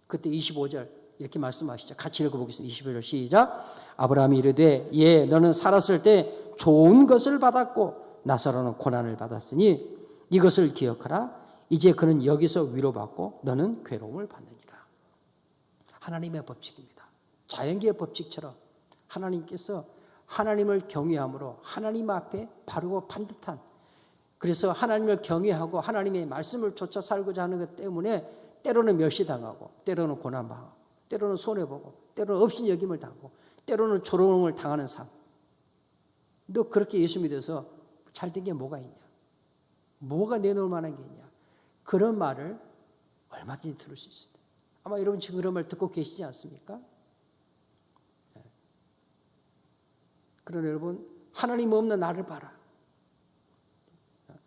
그때 25절 이렇게 말씀하시죠. 같이 읽어보겠습니다. 25절 시작. 아브라함이 이르되 예 너는 살았을 때 좋은 것을 받았고 나사로는 고난을 받았으니 이것을 기억하라. 이제 그는 여기서 위로받고 너는 괴로움을 받느니라. 하나님의 법칙입니다. 자연계의 법칙처럼 하나님께서 하나님을 경외함으로 하나님 앞에 바르고 반듯한, 그래서 하나님을 경외하고 하나님의 말씀을 쫓아 살고자 하는 것 때문에 때로는 멸시당하고 때로는 고난당하고 때로는 손해보고 때로는 없인 여김을 당하고 때로는 조롱을 당하는 삶. 너 그렇게 예수 믿어서 잘된 게 뭐가 있냐? 뭐가 내놓을 만한 게 있냐? 그런 말을 얼마든지 들을 수 있습니다. 아마 여러분 지금 그런 말 듣고 계시지 않습니까? 그러나 여러분 하나님 없는 나를 봐라.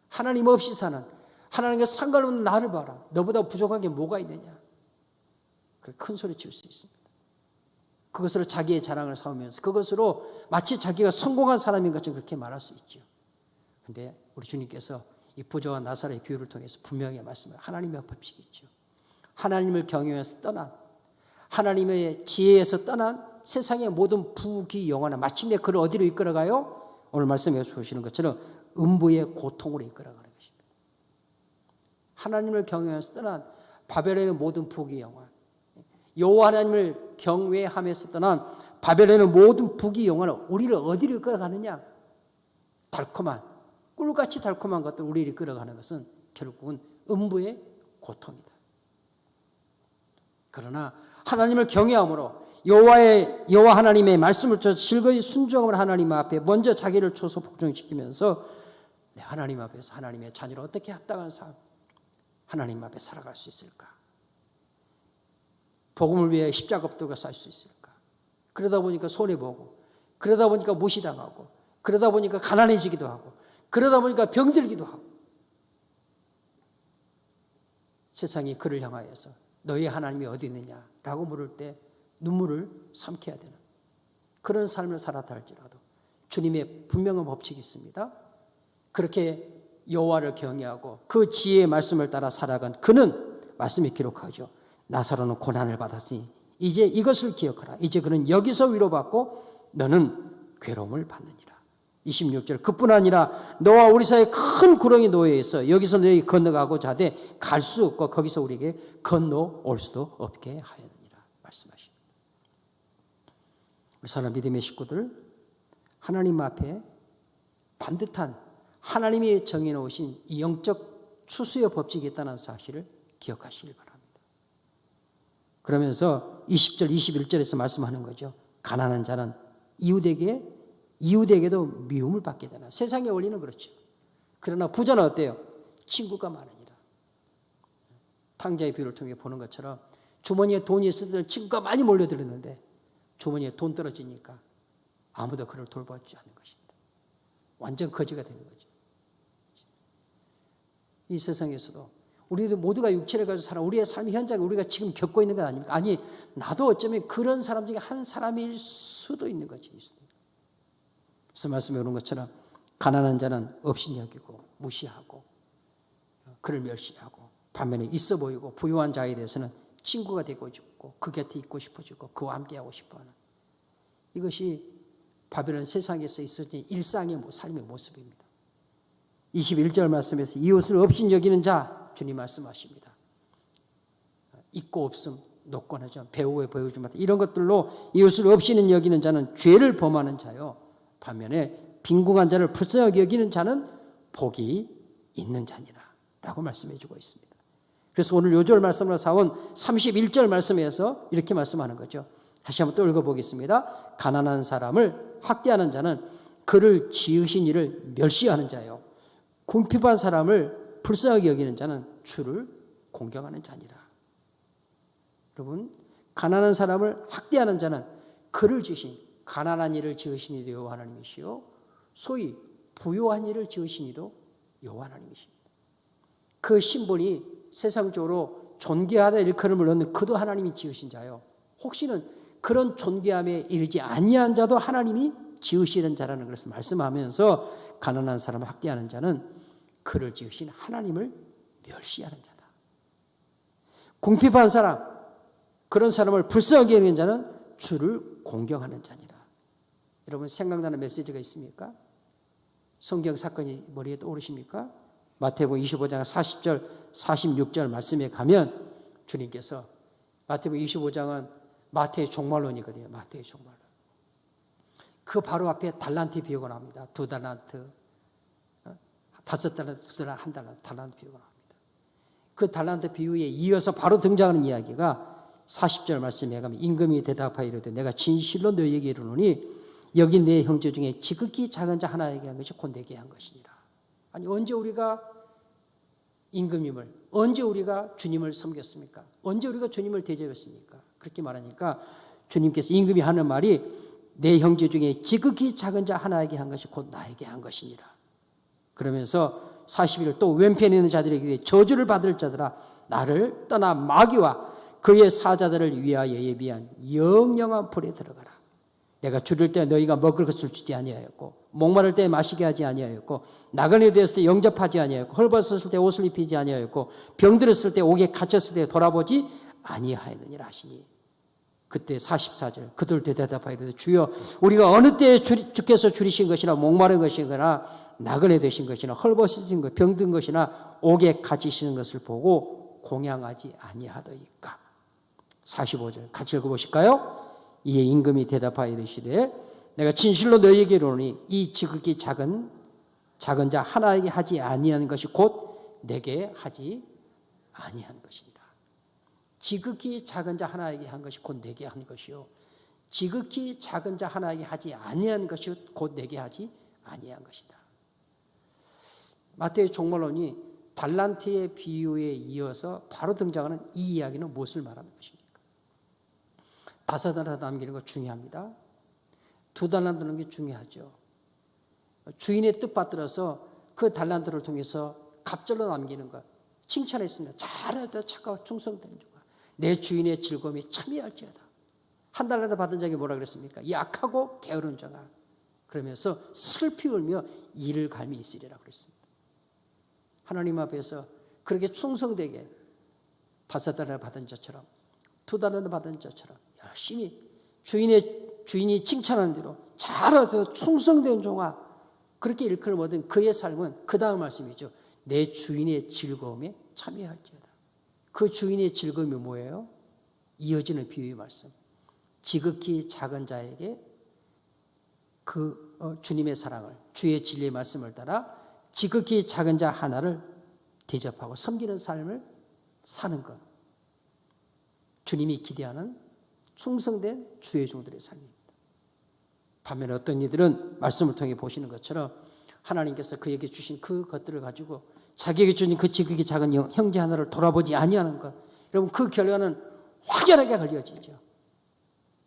하나님 없이 사는, 하나님과 상관없는 나를 봐라. 너보다 부족한 게 뭐가 있느냐? 큰 소리 칠 수 있습니다. 그것으로 자기의 자랑을 삼으면서 그것으로 마치 자기가 성공한 사람인 것처럼 그렇게 말할 수 있죠. 그런데 우리 주님께서 이 부자와 나사로의 비유를 통해서 분명히 말씀을 하나님의 법칙이 있죠. 하나님을 경외해서 떠난, 하나님의 지혜에서 떠난 세상의 모든 부귀 영화는 마침내 그를 어디로 이끌어가요? 오늘 말씀에서 보시는 것처럼 음부의 고통으로 이끌어가는 것입니다. 하나님을 경외해서 떠난 바벨론의 모든 부귀 영화, 여호와 하나님을 경외하면서 떠난 바벨론의 모든 부귀 영화는 우리를 어디로 이끌어가느냐? 달콤한, 꿀같이 달콤한 것들 우리를 이끌어가는 것은 결국은 음부의 고통이다. 그러나 하나님을 경외함으로 여호와 하나님의 말씀을 쫓아 즐거이 순종을 하나님 앞에 먼저 자기를 초소 복종시키면서 내 하나님 앞에서 하나님의 자녀로 어떻게 합당한 삶, 하나님 앞에 살아갈 수 있을까? 복음을 위해 십자가 들고 살 수 있을까? 그러다 보니까 손해보고, 그러다 보니까 무시당하고, 그러다 보니까 가난해지기도 하고, 그러다 보니까 병들기도 하고, 세상이 그를 향하여서 너희 하나님이 어디 있느냐라고 물을 때 눈물을 삼켜야 되는 그런 삶을 살았다 할지라도 주님의 분명한 법칙이 있습니다. 그렇게 여호와를 경외하고 그 지혜의 말씀을 따라 살아간 그는 말씀에 기록하죠. 나사로는 고난을 받았으니 이제 이것을 기억하라. 이제 그는 여기서 위로받고 너는 괴로움을 받느니라. 26절 그뿐 아니라 너와 우리 사이에 큰 구렁이 놓여 있어 여기서 너희 건너가고자 하되 갈 수 없고 거기서 우리에게 건너올 수도 없게 하였느니라 말씀하십니다. 우리 사랑하는 믿음의 식구들, 하나님 앞에 반듯한 하나님이 정해놓으신 이 영적 추수의 법칙이 있다는 사실을 기억하시길 바랍니다. 그러면서 20절, 21절에서 말씀하는 거죠. 가난한 자는 이웃에게도 미움을 받게 되나. 세상의 원리는 그렇죠. 그러나 부자는 어때요? 친구가 많으니라. 탕자의 비유를 통해 보는 것처럼 주머니에 돈이 있을 때는 친구가 많이 몰려들었는데 주머니에 돈 떨어지니까 아무도 그를 돌봐주지 않는 것입니다. 완전 거지가 되는 거죠. 이 세상에서도 우리도 모두가 육체를 가지고 살아 우리의 삶의 현장에 우리가 지금 겪고 있는 건 아닙니까? 아니, 나도 어쩌면 그런 사람 중에 한 사람일 수도 있는 거지. 그래서 말씀해 오는 것처럼 가난한 자는 없인 여기고 무시하고 그를 멸시하고 반면에 있어 보이고 부유한 자에 대해서는 친구가 되고 싶고 그 곁에 있고 싶어지고 그와 함께하고 싶어하는 이것이 바벨론 세상에서 있어진 일상의 삶의 모습입니다. 21절 말씀에서 이웃을 없인 여기는 자 주님 말씀하십니다. 있고 없음, 높고 낮음, 배우에 보여주지 못한 이런 것들로 이웃을 없이는 여기는 자는 죄를 범하는 자요. 반면에 빈궁한 자를 불쌍하게 여기는 자는 복이 있는 자니라 라고 말씀해 주고 있습니다. 그래서 오늘 요절 말씀으로 사온 31절 말씀에서 이렇게 말씀하는 거죠. 다시 한번 또 읽어보겠습니다. 가난한 사람을 학대하는 자는 그를 지으신 이를 멸시하는 자요. 궁핍한 사람을 불쌍하게 여기는 자는 주를 공경하는 자니라. 여러분, 가난한 사람을 학대하는 자는 그를 지으신 가난한 이를 지으신 이도 여호와 하나님이시요 소위 부유한 이를 지으신 이도 여호와 하나님이십니다. 그 신분이 세상적으로 존귀하다 일컬음을 얻는 그도 하나님이 지으신 자요. 혹시는 그런 존귀함에 이르지 아니한 자도 하나님이 지으시는 자라는 것을 말씀하면서 가난한 사람을 학대하는 자는 그를 지으신 하나님을 멸시하는 자다. 궁핍한 사람, 그런 사람을 불쌍하게 여기는 자는 주를 공경하는 자니라. 여러분 생각나는 메시지가 있습니까? 성경 사건이 머리에 떠오르십니까? 마태복음 25장 40절 46절 말씀에 가면 주님께서 마태복음 25장은 마태의 종말론이거든요. 마태의 종말론. 그 바로 앞에 달란트 비유가 나옵니다. 2달란트, 5달란트, 2달란트, 1달란트, 달란트 비유가 나옵니다. 그 달란트 비유에 이어서 바로 등장하는 이야기가 40절 말씀에 가면 임금이 대답하여 이르되 내가 진실로 너희에게 이르노니 여기 내 형제 중에 지극히 작은 자 하나에게 한 것이 곧 내게 한 것이니라. 아니 언제 우리가 임금님을, 언제 우리가 주님을 섬겼습니까? 언제 우리가 주님을 대접했습니까? 그렇게 말하니까 주님께서 임금이 하는 말이 내 형제 중에 지극히 작은 자 하나에게 한 것이 곧 나에게 한 것이니라. 그러면서 41절 또 왼편에 있는 자들에게 저주를 받을 자들아 나를 떠나 마귀와 그의 사자들을 위하여 예비한 영영한 불에 들어가라. 내가 줄일 때 너희가 먹을 것을 주지 아니하였고 목마를 때 마시게 하지 아니하였고 나그네 되었을 때 영접하지 아니하였고 헐벗었을 때 옷을 입히지 아니하였고 병들었을 때 옥에 갇혔을 때 돌아보지 아니하였느니라 하시니 그때 44절 그들 대답하여 주여 우리가 어느 때에 주께서 줄이신 것이나 목마른 것이거나 나그네 되신 것이나 헐벗으신 것 병든 것이나 옥에 갇히시는 것을 보고 공양하지 아니하더이까. 45절 같이 읽어보실까요? 이에 임금이 대답하여 이르시되 내가 진실로 너희에게 이르노니 이 지극히 작은 자 하나에게 하지 아니한 것이 곧 내게 하지 아니한 것이니라. 지극히 작은 자 하나에게 한 것이 곧 내게 한 것이요 지극히 작은 자 하나에게 하지 아니한 것이 곧 내게 하지 아니한 것이다. 마태의 종말론이 달란트의 비유에 이어서 바로 등장하는 이 이야기는 무엇을 말하는 것입니까? 5달란트 남기는 거 중요합니다. 2달란트 남기는 게 중요하죠. 주인의 뜻 받들어서 그 달란트를 통해서 갑절로 남기는 것 칭찬했습니다. 잘하다 착하고 충성되는 자가 내 주인의 즐거움에 참여할지어다. 1달란트 받은 자에게 뭐라 그랬습니까? 약하고 게으른 자가 그러면서 슬피 울며 이를 갈미 있으리라 그랬습니다. 하나님 앞에서 그렇게 충성되게 5달러를 받은 자처럼 2달러를 받은 자처럼 열심히 주인이 칭찬하는 대로 잘해서 충성된 종아, 그렇게 일컬을 얻은 그의 삶은 그 다음 말씀이죠. 내 주인의 즐거움에 참여할지어다. 그 주인의 즐거움이 뭐예요? 이어지는 비유의 말씀. 지극히 작은 자에게 그 주님의 사랑을, 주의 진리의 말씀을 따라 지극히 작은 자 하나를 대접하고 섬기는 삶을 사는 것. 주님이 기대하는 충성된 주의 종들의 삶입니다. 반면에 어떤 이들은 말씀을 통해 보시는 것처럼 하나님께서 그에게 주신 그 것들을 가지고 자기에게 주신 그 지극히 작은 형제 하나를 돌아보지 아니하는 것. 여러분, 그 결과는 확연하게 걸려지죠.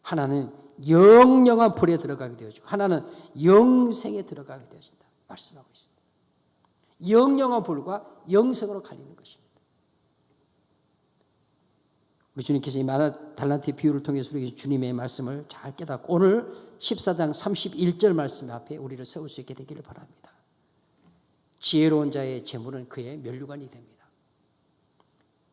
하나는 영영한 불에 들어가게 되어지고 하나는 영생에 들어가게 되어진다 말씀하고 있습니다. 영영한 불과 영생으로 갈리는 것입니다. 우리 주님께서 이 많은 달란트의 비유를 통해서 우리 주님의 말씀을 잘 깨닫고 오늘 14장 31절 말씀 앞에 우리를 세울 수 있게 되기를 바랍니다. 지혜로운 자의 재물은 그의 면류관이 됩니다.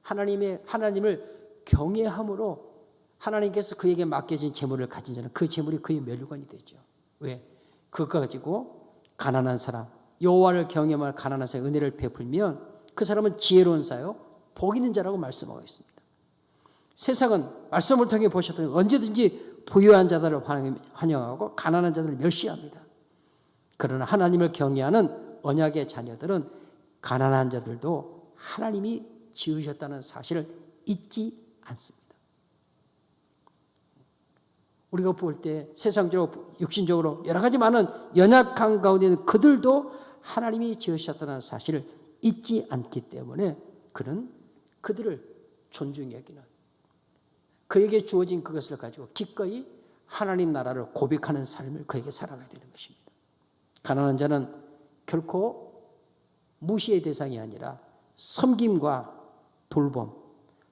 하나님을 경외함으로 하나님께서 그에게 맡겨진 재물을 가진 자는 그 재물이 그의 면류관이 되죠. 왜? 그거 가지고 가난한 사람, 여호와를 경외하며 가난한 사람의 은혜를 베풀면 그 사람은 지혜로운 자요 복 있는 자라고 말씀하고 있습니다. 세상은 말씀을 통해 보셨더니 언제든지 부유한 자들을 환영하고 가난한 자들을 멸시합니다. 그러나 하나님을 경외하는 언약의 자녀들은 가난한 자들도 하나님이 지으셨다는 사실을 잊지 않습니다. 우리가 볼 때 세상적으로 육신적으로 여러 가지 많은 연약한 가운데 있는 그들도 하나님이 지으셨다는 사실을 잊지 않기 때문에 그는 그들을 존중히 여기는 그에게 주어진 그것을 가지고 기꺼이 하나님 나라를 고백하는 삶을 그에게 살아가야 되는 것입니다. 가난한 자는 결코 무시의 대상이 아니라 섬김과 돌봄,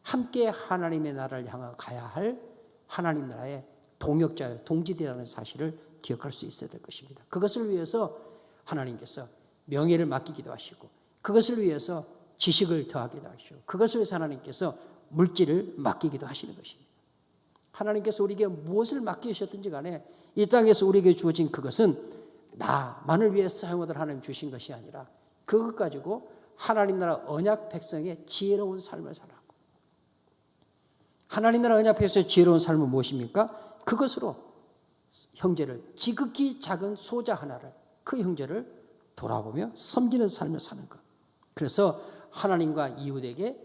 함께 하나님의 나라를 향해 가야 할 하나님 나라의 동역자요, 동지대라는 사실을 기억할 수 있어야 될 것입니다. 그것을 위해서 하나님께서 명예를 맡기기도 하시고 그것을 위해서 지식을 더하기도 하시고 그것을 위해서 하나님께서 물질을 맡기기도 하시는 것입니다. 하나님께서 우리에게 무엇을 맡기셨든지 간에 이 땅에서 우리에게 주어진 그것은 나만을 위해 사용하도록 하나님 주신 것이 아니라 그것 가지고 하나님 나라 언약 백성의 지혜로운 삶을 살아가고 하나님 나라 언약 백성의 지혜로운 삶은 무엇입니까? 그것으로 형제를 지극히 작은 소자 하나를 그 형제를 돌아보며 섬기는 삶을 사는 것. 그래서 하나님과 이웃에게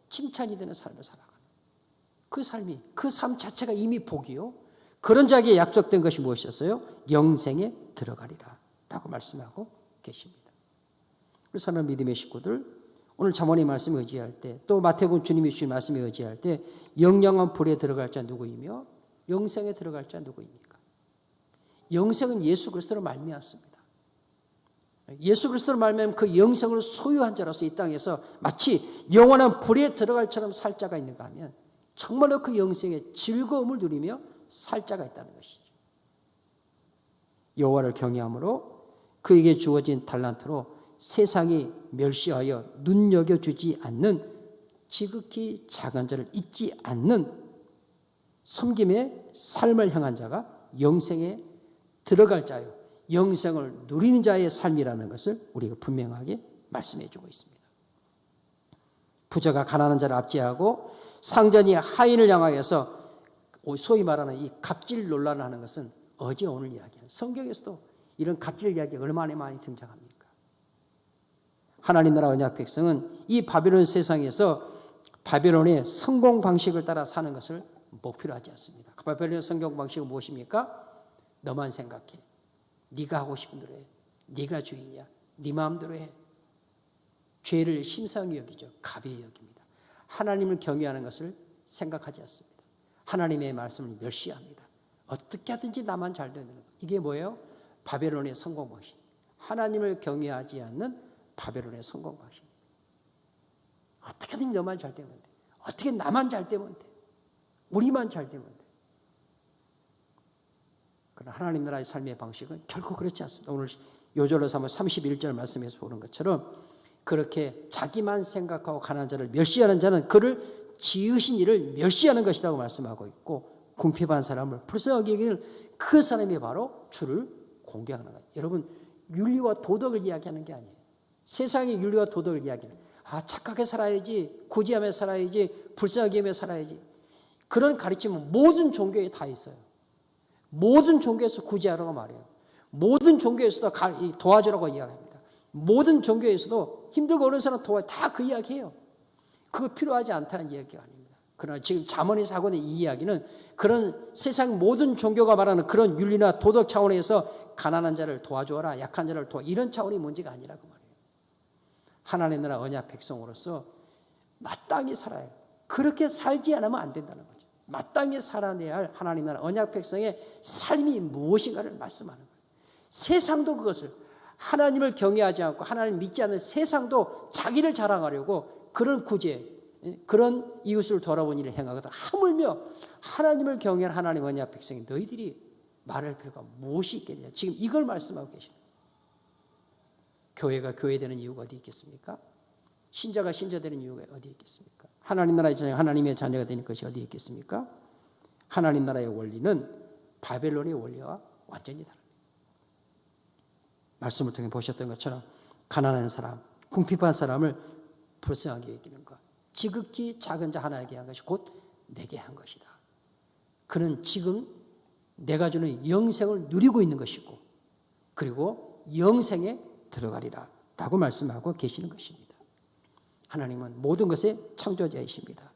칭찬이 되는 삶을 살아가는 그 삶이 그 삶 자체가 이미 복이요. 그런 자에게 약속된 것이 무엇이었어요? 영생에 들어가리라 라고 말씀하고 계십니다. 그래서 사랑하는 믿음의 식구들 오늘 잠언의 말씀에 의지할 때 또 마태복음 주님이 주신 말씀에 의지할 때 영영한 불에 들어갈 자 누구이며 영생에 들어갈 자 누구입니까? 영생은 예수 그리스도로 말미암습니다. 예수 그리스도로 말미암은 그 영생을 소유한 자로서 이 땅에서 마치 영원한 불에 들어갈 처럼 살 자가 있는가 하면 정말로 그 영생의 즐거움을 누리며 살 자가 있다는 것이죠. 여호와를 경외함으로 그에게 주어진 달란트로 세상이 멸시하여 눈여겨주지 않는 지극히 작은 자를 잊지 않는 섬김의 삶을 향한 자가 영생에 들어갈 자요. 영생을 누리는 자의 삶이라는 것을 우리가 분명하게 말씀해 주고 있습니다. 부자가 가난한 자를 압제하고 상전이 하인을 향하여서 소위 말하는 이 갑질 논란을 하는 것은 어제 오늘 이야기예요. 성경에서도 이런 갑질 이야기가 얼마나 많이 등장합니까? 하나님 나라 언약 백성은 이 바벨론 세상에서 바벨론의 성공 방식을 따라 사는 것을 목표로 하지 않습니다. 그 바벨론의 성공 방식은 무엇입니까? 너만 생각해. 네가 하고 싶은 대로 해. 네가 주인이야. 네 마음대로 해. 죄를 심상히 여기죠. 가벼이 여깁니다. 하나님을 경외하는 것을 생각하지 않습니다. 하나님의 말씀을 멸시합니다. 어떻게 하든지 나만 잘 되는 것. 이게 뭐예요? 바벨론의 성공 방식. 하나님을 경외하지 않는 바벨론의 성공 방식. 어떻게든 너만 잘 되면 돼. 어떻게 나만 잘 되면 돼. 우리만 잘 되면 돼. 그러나 하나님 나라의 삶의 방식은 결코 그렇지 않습니다. 오늘 요절로 삼아 31절 말씀에서 보는 것처럼 그렇게 자기만 생각하고 가난한 자를 멸시하는 자는 그를 지으신 이를 멸시하는 것이라고 말씀하고 있고, 궁핍한 사람을 불쌍하게 여기는 그 사람이 바로 주를 공경하는 거예요. 여러분, 윤리와 도덕을 이야기하는 게 아니에요. 세상의 윤리와 도덕을 이야기하는, 착하게 살아야지, 구제하며 살아야지, 불쌍하게 하며 살아야지, 그런 가르침은 모든 종교에 다 있어요. 모든 종교에서 구제하라고 말해요. 모든 종교에서도 도와주라고 이야기합니다. 모든 종교에서도 힘들고 어려운 사람 도와, 다 그 이야기해요. 그거 필요하지 않다는 이야기가 아닙니다. 그러나 지금 잠언에서 하고 있는 이 이야기는 그런 세상 모든 종교가 말하는 그런 윤리나 도덕 차원에서 가난한 자를 도와주어라, 약한 자를 이런 차원의 문제가 아니라고 말해요. 하나님의 나라 언약 백성으로서 마땅히 살아야 해요. 그렇게 살지 않으면 안 된다는 거죠. 마땅히 살아내야 할 하나님 나라 언약 백성의 삶이 무엇인가를 말씀하는 거예요. 세상도 그것을, 하나님을 경외하지 않고 하나님을 믿지 않는 세상도 자기를 자랑하려고 그런 구제, 그런 이웃을 돌아본 일을 행하거든. 하물며 하나님을 경외하는 하나님 언약 백성이 너희들이 말할 필요가 무엇이 있겠냐. 지금 이걸 말씀하고 계십니다. 교회가 교회되는 이유가 어디 있겠습니까? 신자가 신자되는 이유가 어디 있겠습니까? 하나님 나라의 자녀가 하나님의 자녀가 되는 것이 어디 있겠습니까? 하나님 나라의 원리는 바벨론의 원리와 완전히 다릅니다. 말씀을 통해 보셨던 것처럼 가난한 사람, 궁핍한 사람을 불쌍하게 여기는 것, 지극히 작은 자 하나에게 한 것이 곧 내게 한 것이다. 그는 지금 내가 주는 영생을 누리고 있는 것이고, 그리고 영생에 들어가리라 라고 말씀하고 계시는 것입니다. 하나님은 모든 것의 창조자이십니다.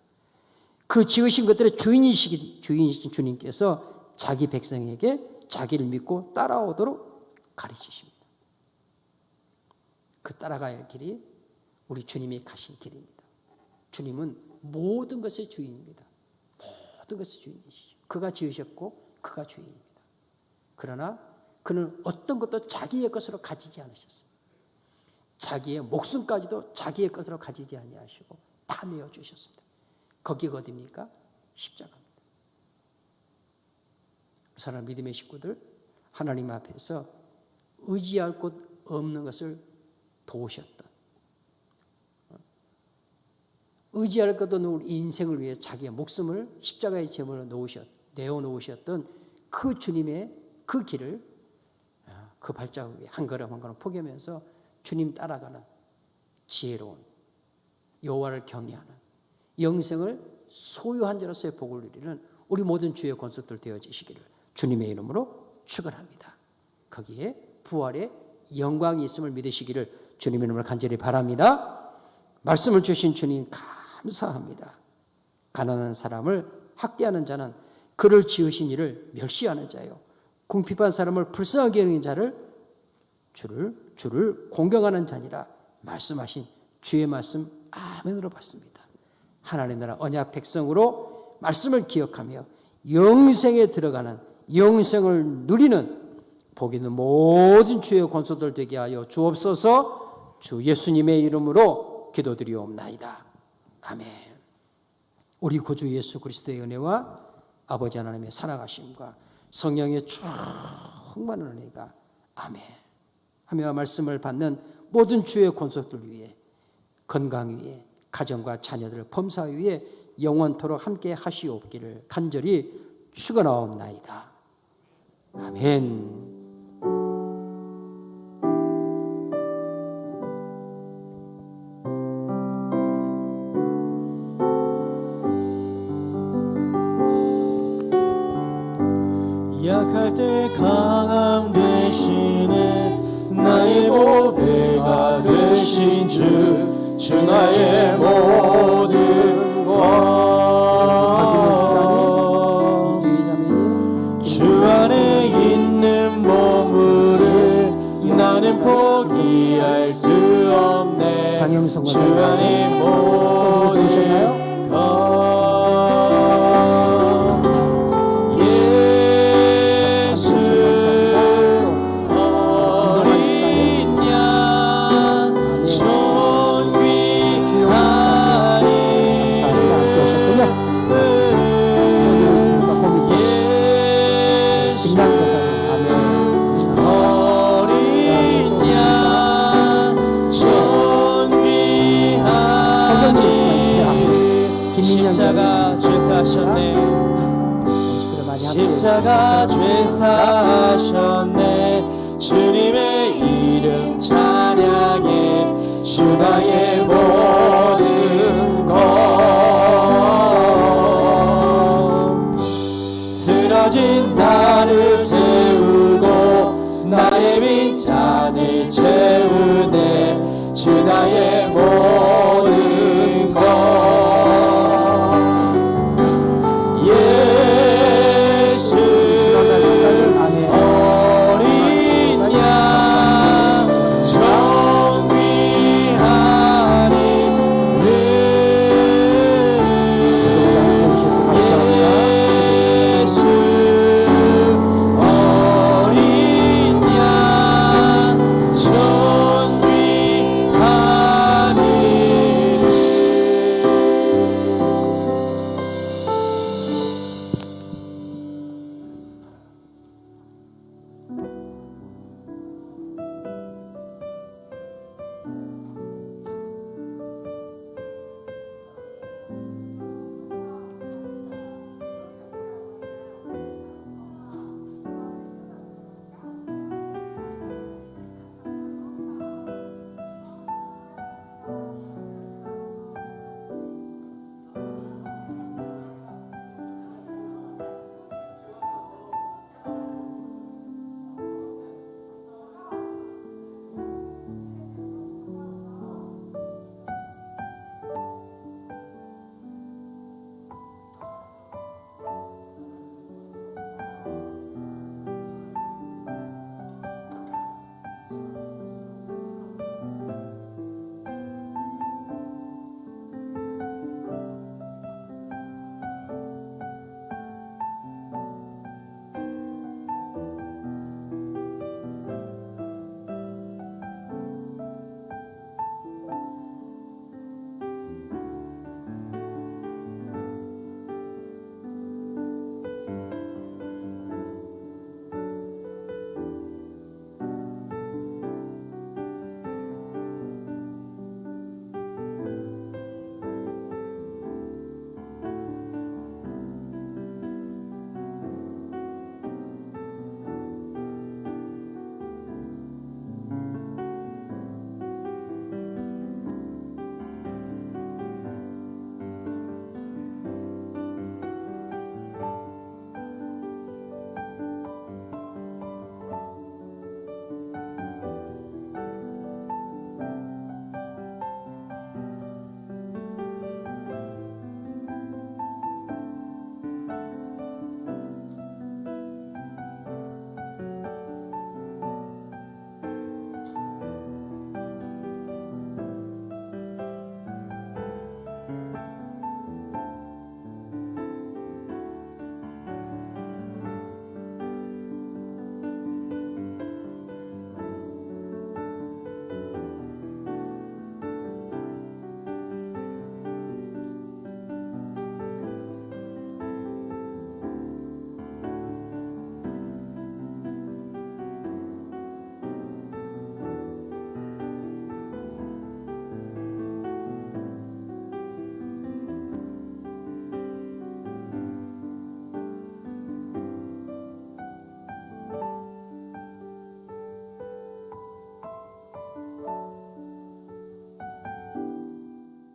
그 지으신 것들의 주인이신 주님께서 자기 백성에게 자기를 믿고 따라오도록 가르치십니다. 그 따라가야 할 길이 우리 주님이 가신 길입니다. 주님은 모든 것의 주인입니다. 모든 것의 주인이시죠. 그가 지으셨고 그가 주인입니다. 그러나 그는 어떤 것도 자기의 것으로 가지지 않으셨습니다. 자기의 목숨까지도 자기의 것으로 가지지 아니하시고 다 내어주셨습니다. 거기가 어디입니까? 십자가입니다. 사랑하는 믿음의 식구들, 하나님 앞에서 의지할 곳 없는 것을 도우셨던, 의지할 것 없는 우리 인생을 위해 자기의 목숨을 십자가의 제물로 내어놓으셨던 그 주님의 그 길을, 그 발자국 위에 한 걸음 한 걸음 포기하면서 주님 따라가는 지혜로운, 여호와를 경외하는, 영생을 소유한 자로서의 복을 누리는 우리 모든 주의 권속들 되어지시기를 주님의 이름으로 축원합니다. 거기에 부활의 영광이 있음을 믿으시기를 주님의 이름으로 간절히 바랍니다. 말씀을 주신 주님 감사합니다. 가난한 사람을 학대하는 자는 그를 지으신 이를 멸시하는 자요, 궁핍한 사람을 불쌍하게 여기는 자를 주를 공경하는 자니라 말씀하신 주의 말씀 아멘으로 받습니다. 하나님 나라 언약 백성으로 말씀을 기억하며 영생에 들어가는, 영생을 누리는 복 있는 모든 주의 권소들 되게 하여 주옵소서. 주 예수님의 이름으로 기도드리옵나이다. 아멘. 우리 구주 예수 그리스도의 은혜와 아버지 하나님의 사랑하심과 성령의 충만한 은혜가 아멘 하며 말씀을 받는 모든 주의 권속들 위해, 건강 위에, 가정과 자녀들 범사 위에 영원토록 함께 하시옵기를 간절히 축원하옵나이다. 아멘. 약할 때 강함 되시네 나의 보배가 되신 주 나의 모든 것 주 안에 있는 보물을 나는 포기할 수 없네. 주 안에 모든 것 아멘. 많이 십자가 죄사하셨네. 주님의 이름 찬양해. 주 나의 모든 것. 쓰러진 나를 나의 빈잔을 채우네. 주 나의 모든